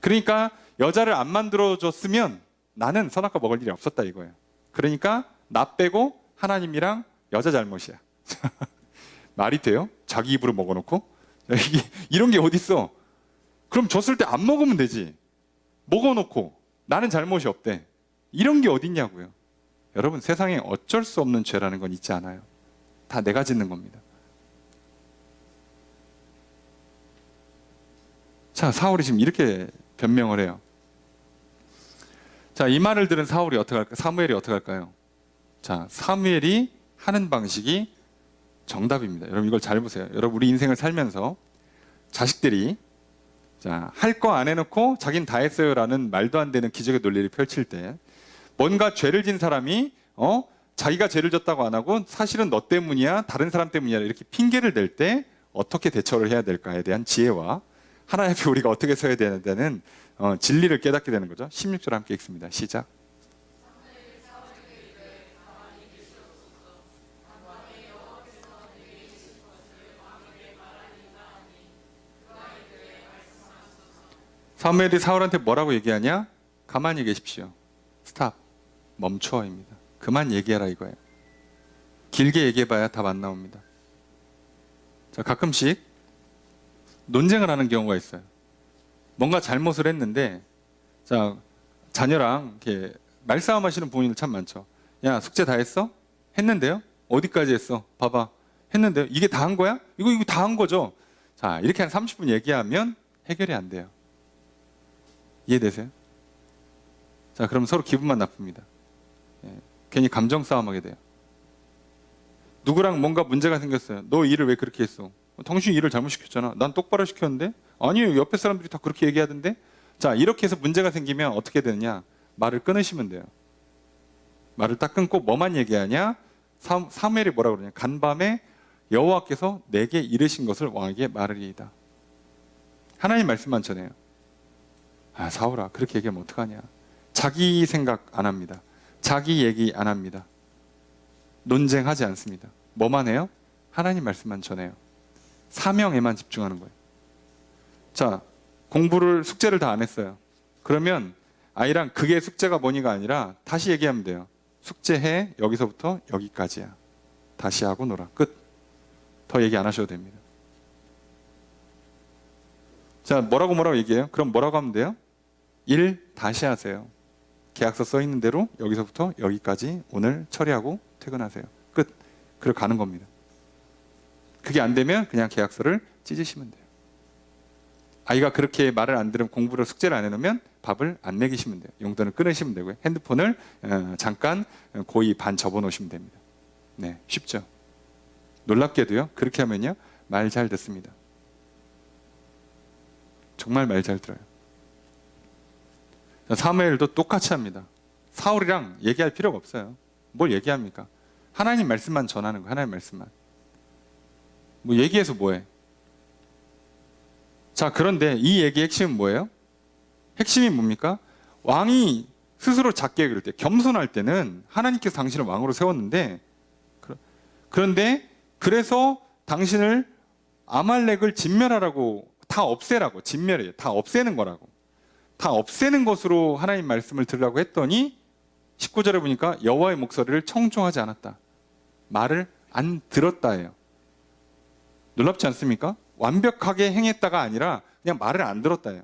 그러니까 여자를 안 만들어줬으면 나는 선악과 먹을 일이 없었다 이거예요. 그러니까 나 빼고 하나님이랑 여자 잘못이야. 말이 돼요? 자기 입으로 먹어놓고? 이런 게 어딨어? 그럼 줬을 때 안 먹으면 되지. 먹어놓고 나는 잘못이 없대. 이런 게 어딨냐고요. 여러분, 세상에 어쩔 수 없는 죄라는 건 있지 않아요. 다 내가 짓는 겁니다. 자, 사울이 지금 이렇게 변명을 해요. 자, 이 말을 들은 사울이 어떻게 할까? 사무엘이 어떻게 할까요? 자, 사무엘이 하는 방식이 정답입니다. 여러분 이걸 잘 보세요. 여러분 우리 인생을 살면서 자식들이 자, 할 거 안 해놓고 자긴 다 했어요라는 말도 안 되는 기적의 논리를 펼칠 때 뭔가 죄를 진 사람이 자기가 죄를 졌다고 안 하고 사실은 너 때문이야 다른 사람 때문이야 이렇게 핑계를 댈 때 어떻게 대처를 해야 될까에 대한 지혜와 하나님 앞에 우리가 어떻게 서야 되는 진리를 깨닫게 되는 거죠. 16절 함께 읽습니다. 시작. 사무엘이 사울한테 뭐라고 얘기하냐? 가만히 계십시오. 스탑. 멈춰입니다. 그만 얘기하라 이거예요. 길게 얘기해봐야 답 안 나옵니다. 자, 가끔씩 논쟁을 하는 경우가 있어요. 뭔가 잘못을 했는데, 자, 자녀랑 이렇게 말싸움 하시는 부모님들 참 많죠. 야, 숙제 다 했어? 했는데요? 어디까지 했어? 봐봐. 했는데요? 이게 다 한 거야? 이거 다 한 거죠? 자, 이렇게 한 30분 얘기하면 해결이 안 돼요. 이해되세요? 자, 그럼 서로 기분만 나쁩니다. 괜히 감정 싸움하게 돼요. 누구랑 뭔가 문제가 생겼어요. 너 일을 왜 그렇게 했어? 당신이 일을 잘못 시켰잖아. 난 똑바로 시켰는데? 아니요, 옆에 사람들이 다 그렇게 얘기하던데? 자, 이렇게 해서 문제가 생기면 어떻게 되느냐? 말을 끊으시면 돼요. 말을 딱 끊고 뭐만 얘기하냐? 사무엘이 뭐라 그러냐? 간밤에 여호와께서 내게 이르신 것을 왕에게 말하리이다. 하나님 말씀만 전해요. 아, 사울아, 그렇게 얘기하면 어떡하냐? 자기 생각 안 합니다. 자기 얘기 안 합니다. 논쟁하지 않습니다. 뭐만 해요? 하나님 말씀만 전해요. 사명에만 집중하는 거예요. 자, 숙제를 다 안 했어요. 그러면 아이랑 그게 숙제가 뭐니가 아니라 다시 얘기하면 돼요. 숙제해, 여기서부터 여기까지야. 다시 하고 놀아. 끝. 더 얘기 안 하셔도 됩니다. 자, 뭐라고 얘기해요? 그럼 뭐라고 하면 돼요? 일 다시 하세요. 계약서 써 있는 대로 여기서부터 여기까지 오늘 처리하고 퇴근하세요. 끝. 그리고 가는 겁니다. 그게 안 되면 그냥 계약서를 찢으시면 돼요. 아이가 그렇게 말을 안 들으면 공부를 숙제를 안 해놓으면 밥을 안 먹이시면 돼요. 용돈을 끊으시면 되고요. 핸드폰을 잠깐 고이 반 접어놓으시면 됩니다. 네, 쉽죠? 놀랍게도요. 그렇게 하면요. 말 잘 듣습니다. 정말 말 잘 들어요. 사무엘도 똑같이 합니다. 사울이랑 얘기할 필요가 없어요. 뭘 얘기합니까? 하나님 말씀만 전하는 거예요. 하나님 말씀만. 뭐 얘기해서 뭐해? 자, 그런데 이 얘기의 핵심은 뭐예요? 핵심이 뭡니까? 왕이 스스로 작게 여길 때, 겸손할 때는 하나님께서 당신을 왕으로 세웠는데, 그런데 그래서 당신을 아말렉을 진멸하라고, 다 없애라고, 진멸이에요. 다 없애는 거라고. 다 없애는 것으로 하나님 말씀을 들으라고 했더니 19절에 보니까 여호와의 목소리를 청종하지 않았다. 말을 안 들었다예요. 놀랍지 않습니까? 완벽하게 행했다가 아니라 그냥 말을 안 들었다예요.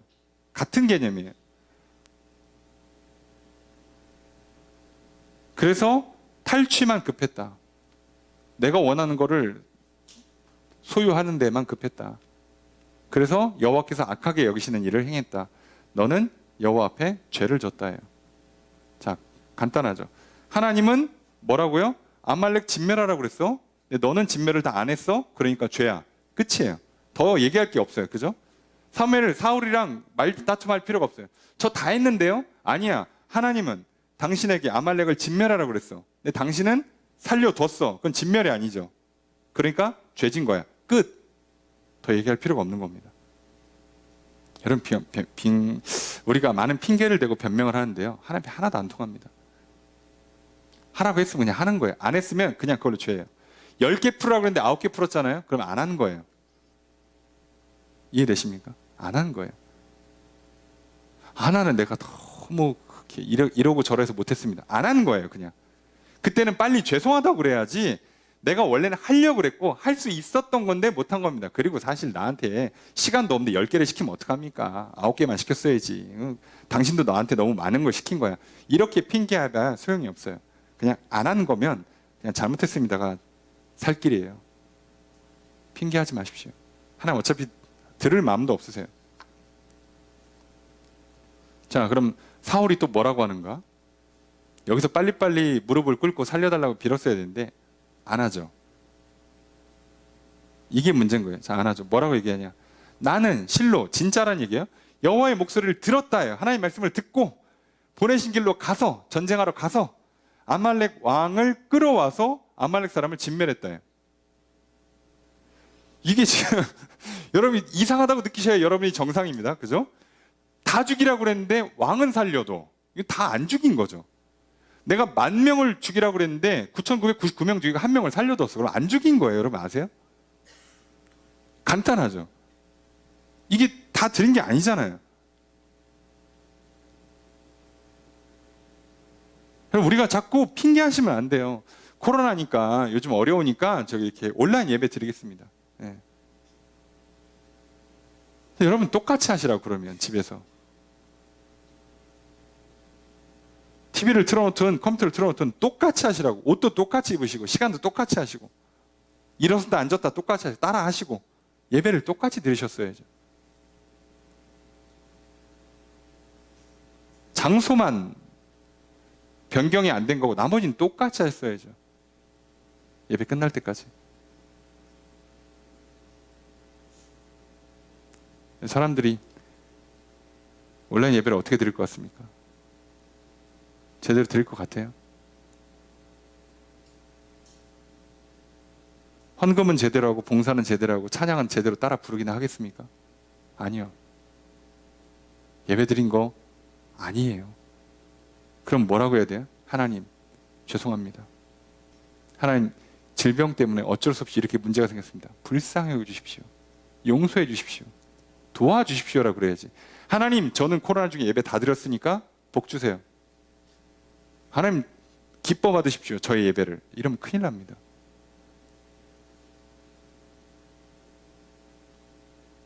같은 개념이에요. 그래서 탈취만 급했다. 내가 원하는 거를 소유하는 데만 급했다. 그래서 여호와께서 악하게 여기시는 일을 행했다. 너는 여호와 앞에 죄를 졌다예요. 자, 간단하죠. 하나님은 뭐라고요? 아말렉 진멸하라고 그랬어. 근데 너는 진멸을 다 안 했어. 그러니까 죄야. 끝이에요. 더 얘기할 게 없어요. 그죠? 사울이랑 다툼할 필요가 없어요. 저 다 했는데요? 아니야. 하나님은 당신에게 아말렉을 진멸하라고 그랬어. 근데 당신은 살려뒀어. 그건 진멸이 아니죠. 그러니까 죄진 거야. 끝. 더 얘기할 필요가 없는 겁니다. 여러분, 우리가 많은 핑계를 대고 변명을 하는데요. 하나님 하나도 안 통합니다. 하라고 했으면 그냥 하는 거예요. 안 했으면 그냥 그걸로 죄예요. 10개 풀으라고 했는데 9개 풀었잖아요. 그럼 안 하는 거예요. 이해되십니까? 안 하는 거예요. 하나는 내가 너무 이러고 저러해서 못했습니다. 안 하는 거예요. 그냥. 그때는 빨리 죄송하다고 그래야지 내가 원래는 하려고 그랬고 할 수 있었던 건데 못한 겁니다. 그리고 사실 나한테 시간도 없는데 10개를 시키면 어떡합니까? 9개만 시켰어야지. 당신도 나한테 너무 많은 걸 시킨 거야. 이렇게 핑계하다 소용이 없어요. 그냥 안 하는 거면 그냥 잘못했습니다가 살 길이에요. 핑계하지 마십시오. 하나님 어차피 들을 마음도 없으세요. 자, 그럼 사울이 또 뭐라고 하는가? 여기서 빨리빨리 무릎을 꿇고 살려달라고 빌었어야 되는데 안 하죠. 이게 문제인 거예요. 자, 안 하죠. 뭐라고 얘기하냐? 나는 실로, 진짜란 얘기예요. 여호와의 목소리를 들었다예요. 하나님의 말씀을 듣고 보내신 길로 가서, 전쟁하러 가서 아말렉 왕을 끌어와서 아말렉 사람을 진멸했다예요. 이게 지금 여러분이 이상하다고 느끼셔야 여러분이 정상입니다. 그죠? 다 죽이라고 그랬는데 왕은 살려도 이거 다 안 죽인 거죠. 내가 10,000명을 죽이라고 그랬는데 9,999명 죽이고 1명을 살려뒀어. 그럼 안 죽인 거예요. 여러분 아세요? 간단하죠. 이게 다 들은 게 아니잖아요. 그럼 우리가 자꾸 핑계하시면 안 돼요. 코로나니까 요즘 어려우니까 저기 이렇게 온라인 예배 드리겠습니다. 네. 여러분 똑같이 하시라고 그러면 집에서 TV를 틀어놓든 컴퓨터를 틀어놓든 똑같이 하시라고. 옷도 똑같이 입으시고 시간도 똑같이 하시고 일어섰다 앉았다 똑같이 하시고 따라 하시고 예배를 똑같이 드리셨어야죠. 장소만 변경이 안 된 거고 나머지는 똑같이 했어야죠. 예배 끝날 때까지. 사람들이 온라인 예배를 어떻게 드릴 것 같습니까? 제대로 드릴 것 같아요? 헌금은 제대로 하고 봉사는 제대로 하고 찬양은 제대로 따라 부르기나 하겠습니까? 아니요. 예배 드린 거 아니에요. 그럼 뭐라고 해야 돼요? 하나님, 죄송합니다. 하나님, 질병 때문에 어쩔 수 없이 이렇게 문제가 생겼습니다. 불쌍해 주십시오. 용서해 주십시오. 도와주십시오라고 그래야지. 하나님, 저는 코로나 중에 예배 다 드렸으니까 복 주세요. 하나님, 기뻐 받으십시오. 저의 예배를. 이러면 큰일 납니다.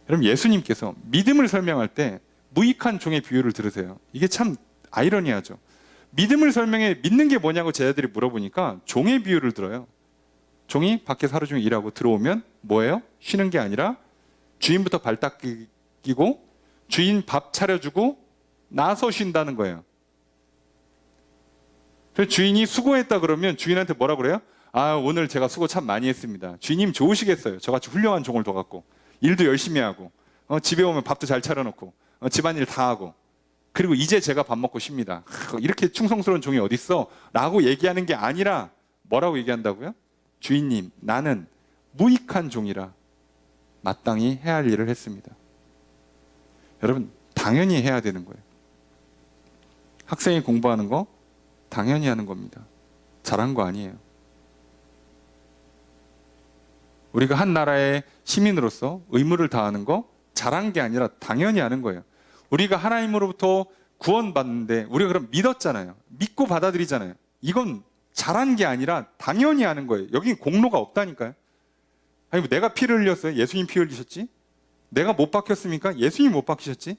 여러분, 예수님께서 믿음을 설명할 때 무익한 종의 비유를 들으세요. 이게 참 아이러니하죠. 믿음을 설명해 믿는 게 뭐냐고 제자들이 물어보니까 종의 비유를 들어요. 종이 밖에서 하루 종일 일하고 들어오면 뭐예요? 쉬는 게 아니라 주인부터 발 닦이고 주인 밥 차려주고 나서 쉰다는 거예요. 그래서 주인이 수고했다 그러면 주인한테 뭐라 그래요? 아, 오늘 제가 수고 참 많이 했습니다. 주인님 좋으시겠어요. 저같이 훌륭한 종을 둬갖고 일도 열심히 하고 집에 오면 밥도 잘 차려놓고 집안일 다 하고 그리고 이제 제가 밥 먹고 쉽니다. 이렇게 충성스러운 종이 어딨어? 라고 얘기하는 게 아니라 뭐라고 얘기한다고요? 주인님, 나는 무익한 종이라 마땅히 해야 할 일을 했습니다. 여러분, 당연히 해야 되는 거예요. 학생이 공부하는 거 당연히 하는 겁니다. 잘한 거 아니에요. 우리가 한 나라의 시민으로서 의무를 다하는 거 잘한 게 아니라 당연히 하는 거예요. 우리가 하나님으로부터 구원받는데 우리가 그럼 믿었잖아요. 믿고 받아들이잖아요. 이건 잘한 게 아니라 당연히 하는 거예요. 여긴 공로가 없다니까요. 아니, 뭐 내가 피를 흘렸어요? 예수님 피 흘리셨지? 내가 못 박혔습니까? 예수님 못 박히셨지?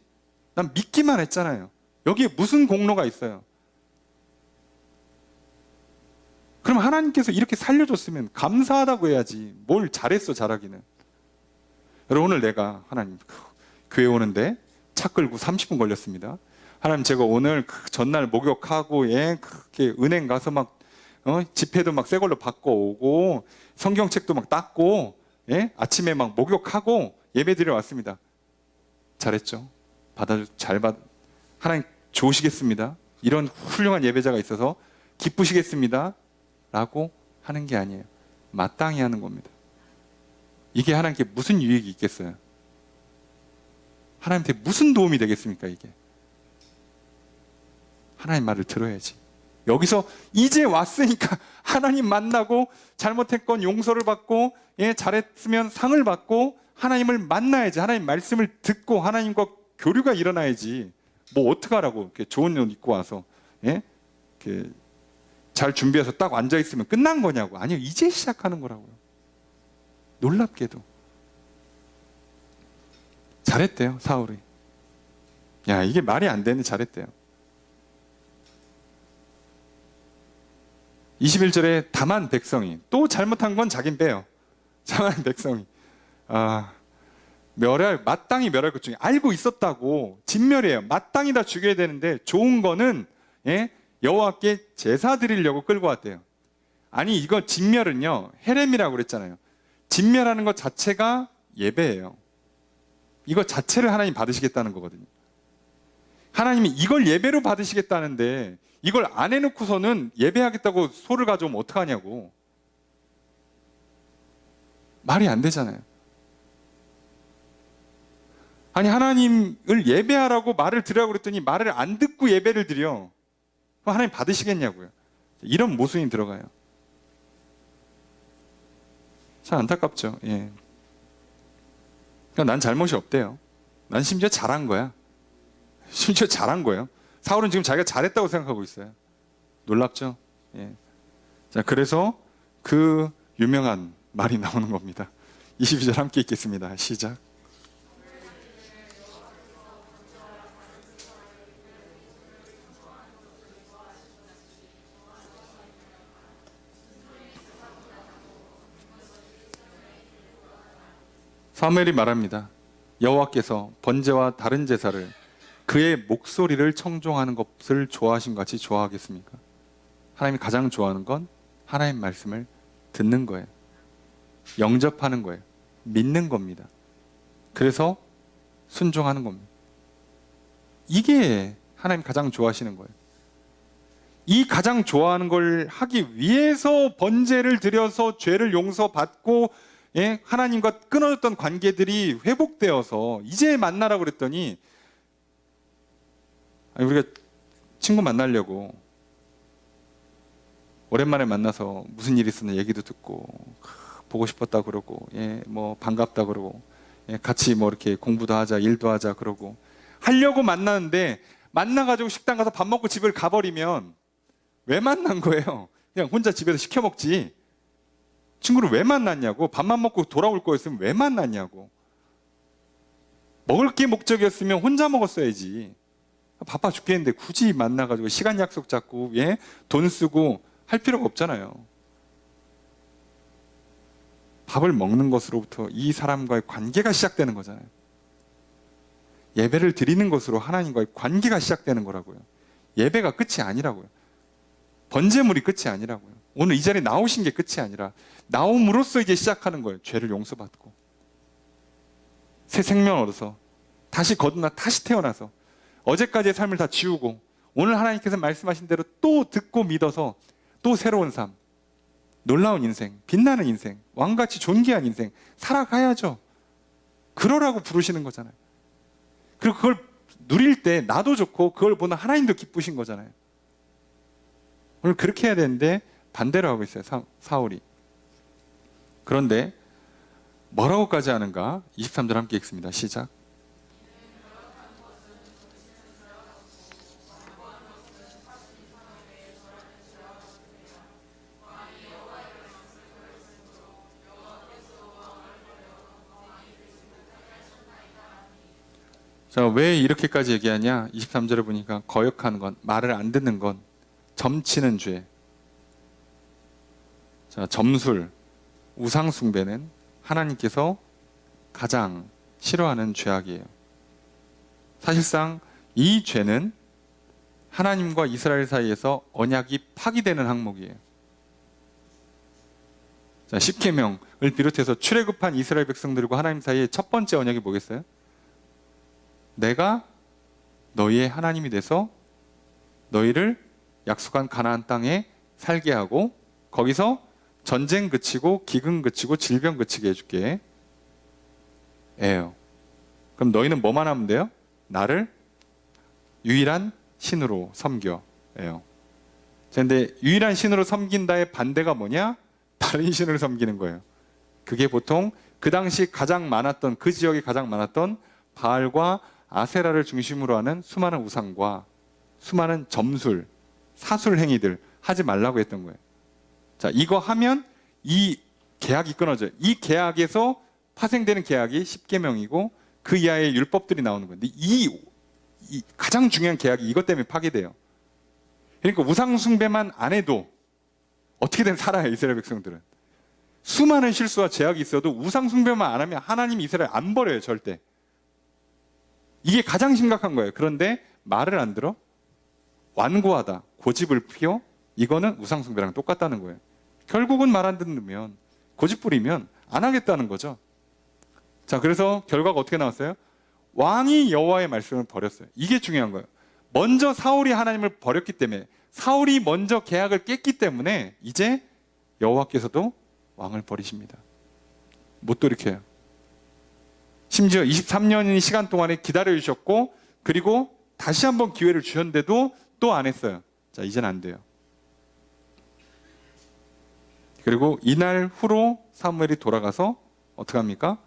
난 믿기만 했잖아요. 여기에 무슨 공로가 있어요? 그럼 하나님께서 이렇게 살려줬으면 감사하다고 해야지. 뭘 잘했어, 잘하기는. 여러분, 오늘 내가 하나님 교회 오는데 차 끌고 30분 걸렸습니다. 하나님, 제가 오늘 전날 목욕하고 그렇게 은행 가서 막 지폐도 막 새 걸로 바꿔오고 성경책도 막 닦고 아침에 막 목욕하고 예배 드려 왔습니다. 잘했죠? 하나님 좋으시겠습니다. 이런 훌륭한 예배자가 있어서 기쁘시겠습니다. 라고 하는 게 아니에요. 마땅히 하는 겁니다. 이게 하나님께 무슨 유익이 있겠어요? 하나님한테 무슨 도움이 되겠습니까, 이게? 하나님 말을 들어야지. 여기서 이제 왔으니까 하나님 만나고 잘못했건 용서를 받고 잘했으면 상을 받고 하나님을 만나야지. 하나님 말씀을 듣고 하나님과 교류가 일어나야지. 뭐 어떡하라고 이렇게 좋은 옷 입고 와서 이렇게 잘 준비해서 딱 앉아있으면 끝난 거냐고. 아니요, 이제 시작하는 거라고요. 놀랍게도 잘했대요, 사울이. 야, 이게 말이 안 되는데 잘했대요. 21절에 다만 백성이, 또 잘못한 건 자긴 빼요. 다만 백성이 마땅히 멸할 것 중에 알고 있었다고 진멸이에요. 마땅히 다 죽여야 되는데 좋은 거는 여호와께 제사 드리려고 끌고 왔대요. 아니 이거 진멸은요 헤렘이라고 그랬잖아요. 진멸하는 것 자체가 예배예요. 이거 자체를 하나님 받으시겠다는 거거든요. 하나님이 이걸 예배로 받으시겠다는데 이걸 안 해놓고서는 예배하겠다고 소를 가져오면 어떡하냐고. 말이 안 되잖아요. 아니 하나님을 예배하라고 말을 드리라고 그랬더니 말을 안 듣고 예배를 드려. 그럼 하나님 받으시겠냐고요. 이런 모순이 들어가요. 참 안타깝죠. 예. 그러니까 난 잘못이 없대요. 난 심지어 잘한 거야. 심지어 잘한 거예요. 사울은 지금 자기가 잘했다고 생각하고 있어요. 놀랍죠? 예. 자, 그래서 그 유명한 말이 나오는 겁니다. 22절 함께 읽겠습니다. 시작. 사무엘이 말합니다. 여호와께서 번제와 다른 제사를 그의 목소리를 청종하는 것을 좋아하심 같이 좋아하겠습니까? 하나님이 가장 좋아하는 건 하나님 말씀을 듣는 거예요. 영접하는 거예요. 믿는 겁니다. 그래서 순종하는 겁니다. 이게 하나님 가장 좋아하시는 거예요. 이 가장 좋아하는 걸 하기 위해서 번제를 드려서 죄를 용서받고 하나님과 끊어졌던 관계들이 회복되어서 이제 만나라고 그랬더니 우리가 친구 만나려고 오랜만에 만나서 무슨 일이 있었나 얘기도 듣고 보고 싶었다 그러고 뭐 반갑다 그러고 같이 뭐 이렇게 공부도 하자 일도 하자 그러고 하려고 만나는데 만나가지고 식당 가서 밥 먹고 집을 가버리면 왜 만난 거예요? 그냥 혼자 집에서 시켜 먹지. 친구를 왜 만났냐고. 밥만 먹고 돌아올 거였으면 왜 만났냐고. 먹을 게 목적이었으면 혼자 먹었어야지. 바빠 죽겠는데 굳이 만나가지고 시간 약속 잡고 돈 쓰고 할 필요가 없잖아요. 밥을 먹는 것으로부터 이 사람과의 관계가 시작되는 거잖아요. 예배를 드리는 것으로 하나님과의 관계가 시작되는 거라고요. 예배가 끝이 아니라고요. 번제물이 끝이 아니라고요. 오늘 이 자리에 나오신 게 끝이 아니라 나옴으로써 이제 시작하는 거예요. 죄를 용서받고 새 생명 얻어서 다시 거듭나 다시 태어나서 어제까지의 삶을 다 지우고 오늘 하나님께서 말씀하신 대로 또 듣고 믿어서 또 새로운 삶, 놀라운 인생, 빛나는 인생, 왕같이 존귀한 인생 살아가야죠. 그러라고 부르시는 거잖아요. 그리고 그걸 누릴 때 나도 좋고 그걸 보는 하나님도 기쁘신 거잖아요. 오늘 그렇게 해야 되는데 반대로 하고 있어요. 사울이. 그런데 뭐라고까지 하는가? 23절 함께 읽습니다. 시작. 자, 왜 이렇게까지 얘기하냐? 23절에 보니까 거역하는 건, 말을 안 듣는 건, 점치는 죄. 자, 점술, 우상숭배는 하나님께서 가장 싫어하는 죄악이에요. 사실상 이 죄는 하나님과 이스라엘 사이에서 언약이 파기되는 항목이에요. 자, 십계명을 비롯해서 출애굽한 이스라엘 백성들과 하나님 사이의 첫 번째 언약이 뭐겠어요? 내가 너희의 하나님이 돼서 너희를 약속한 가나안 땅에 살게 하고 거기서 전쟁 그치고 기근 그치고 질병 그치게 해줄게. 에요. 그럼 너희는 뭐만 하면 돼요? 나를 유일한 신으로 섬겨. 에요. 그런데 유일한 신으로 섬긴다의 반대가 뭐냐? 다른 신을 섬기는 거예요. 그게 보통 그 당시 가장 많았던, 그 지역에 가장 많았던 바알과 아세라를 중심으로 하는 수많은 우상과 수많은 점술, 사술 행위들 하지 말라고 했던 거예요. 자, 이거 하면 이 계약이 끊어져요. 이 계약에서 파생되는 계약이 십계명이고 그 이하의 율법들이 나오는 건데 이 가장 중요한 계약이 이것 때문에 파괴돼요. 그러니까 우상 숭배만 안 해도 어떻게든 살아요. 이스라엘 백성들은 수많은 실수와 제약이 있어도 우상 숭배만 안 하면 하나님이 이스라엘 안 버려요, 절대. 이게 가장 심각한 거예요. 그런데 말을 안 들어? 완고하다, 고집을 피워? 이거는 우상 숭배랑 똑같다는 거예요. 결국은 말 안 듣으면, 고집 부리면 안 하겠다는 거죠. 자, 그래서 결과가 어떻게 나왔어요? 왕이 여호와의 말씀을 버렸어요. 이게 중요한 거예요. 먼저 사울이 하나님을 버렸기 때문에, 사울이 먼저 계약을 깼기 때문에 이제 여호와께서도 왕을 버리십니다. 못 돌이켜요. 심지어 23년의 시간 동안에 기다려주셨고, 그리고 다시 한번 기회를 주셨는데도 또 안 했어요. 자, 이제는 안 돼요. 그리고 이날 후로 사무엘이 돌아가서 어떻게 합니까?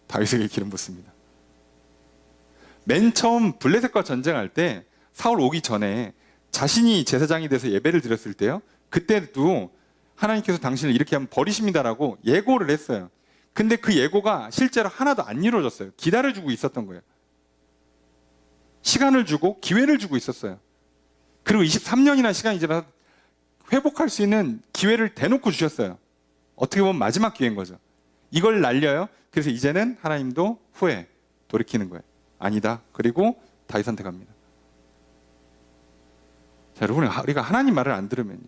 다윗에게 기름 붓습니다. 맨 처음 블레셋과 전쟁할 때 사울 오기 전에 자신이 제사장이 돼서 예배를 드렸을 때요, 그때도 하나님께서 당신을 이렇게 하면 버리십니다라고 예고를 했어요. 근데 그 예고가 실제로 하나도 안 이루어졌어요. 기다려주고 있었던 거예요. 시간을 주고 기회를 주고 있었어요. 그리고 23년이나 시간이 지나 회복할 수 있는 기회를 대놓고 주셨어요. 어떻게 보면 마지막 기회인 거죠. 이걸 날려요. 그래서 이제는 하나님도 후에 돌이키는 거예요. 아니다. 그리고 다윗한테 갑니다. 자, 여러분, 우리가 하나님 말을 안 들으면요,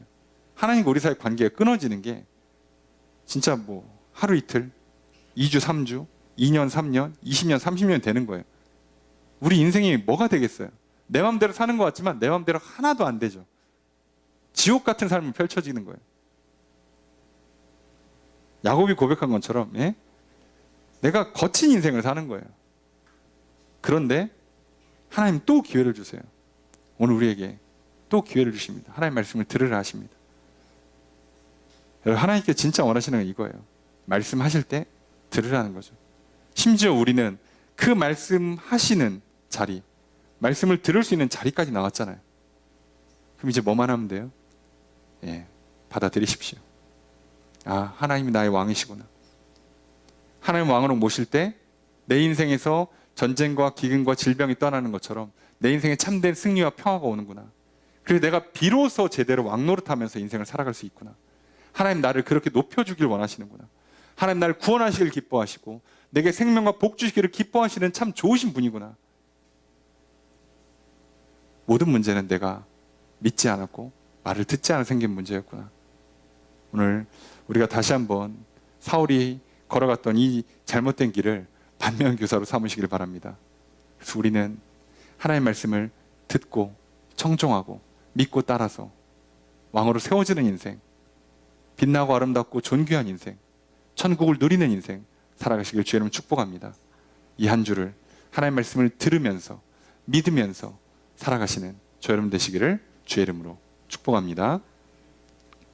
하나님과 우리 사이 관계가 끊어지는 게 진짜 뭐 하루 이틀, 2주, 3주, 2년, 3년, 20년, 30년 되는 거예요. 우리 인생이 뭐가 되겠어요? 내 마음대로 사는 것 같지만 내 마음대로 하나도 안 되죠. 지옥 같은 삶이 펼쳐지는 거예요. 야곱이 고백한 것처럼, 예? 내가 거친 인생을 사는 거예요. 그런데 하나님 또 기회를 주세요. 오늘 우리에게 또 기회를 주십니다. 하나님 말씀을 들으라 하십니다. 여러분, 하나님께 진짜 원하시는 건 이거예요. 말씀하실 때 들으라는 거죠. 심지어 우리는 그 말씀하시는 자리, 말씀을 들을 수 있는 자리까지 나왔잖아요. 그럼 이제 뭐만 하면 돼요? 예, 받아들이십시오. 아, 하나님이 나의 왕이시구나. 하나님 왕으로 모실 때 내 인생에서 전쟁과 기근과 질병이 떠나는 것처럼 내 인생에 참된 승리와 평화가 오는구나. 그래서 내가 비로소 제대로 왕노릇하면서 인생을 살아갈 수 있구나. 하나님 나를 그렇게 높여주길 원하시는구나. 하나님 나를 구원하시길 기뻐하시고 내게 생명과 복 주시기를 기뻐하시는 참 좋으신 분이구나. 모든 문제는 내가 믿지 않았고 말을 듣지 않아 생긴 문제였구나. 오늘 우리가 다시 한번 사울이 걸어갔던 이 잘못된 길을 반면교사로 삼으시길 바랍니다. 그래서 우리는 하나님의 말씀을 듣고 청종하고 믿고 따라서 왕으로 세워지는 인생, 빛나고 아름답고 존귀한 인생, 천국을 누리는 인생 살아가시길 주의 이름으로 축복합니다. 이 한 주를 하나님의 말씀을 들으면서 믿으면서 살아가시는 저 여러분 되시기를 주의 이름으로 축복합니다.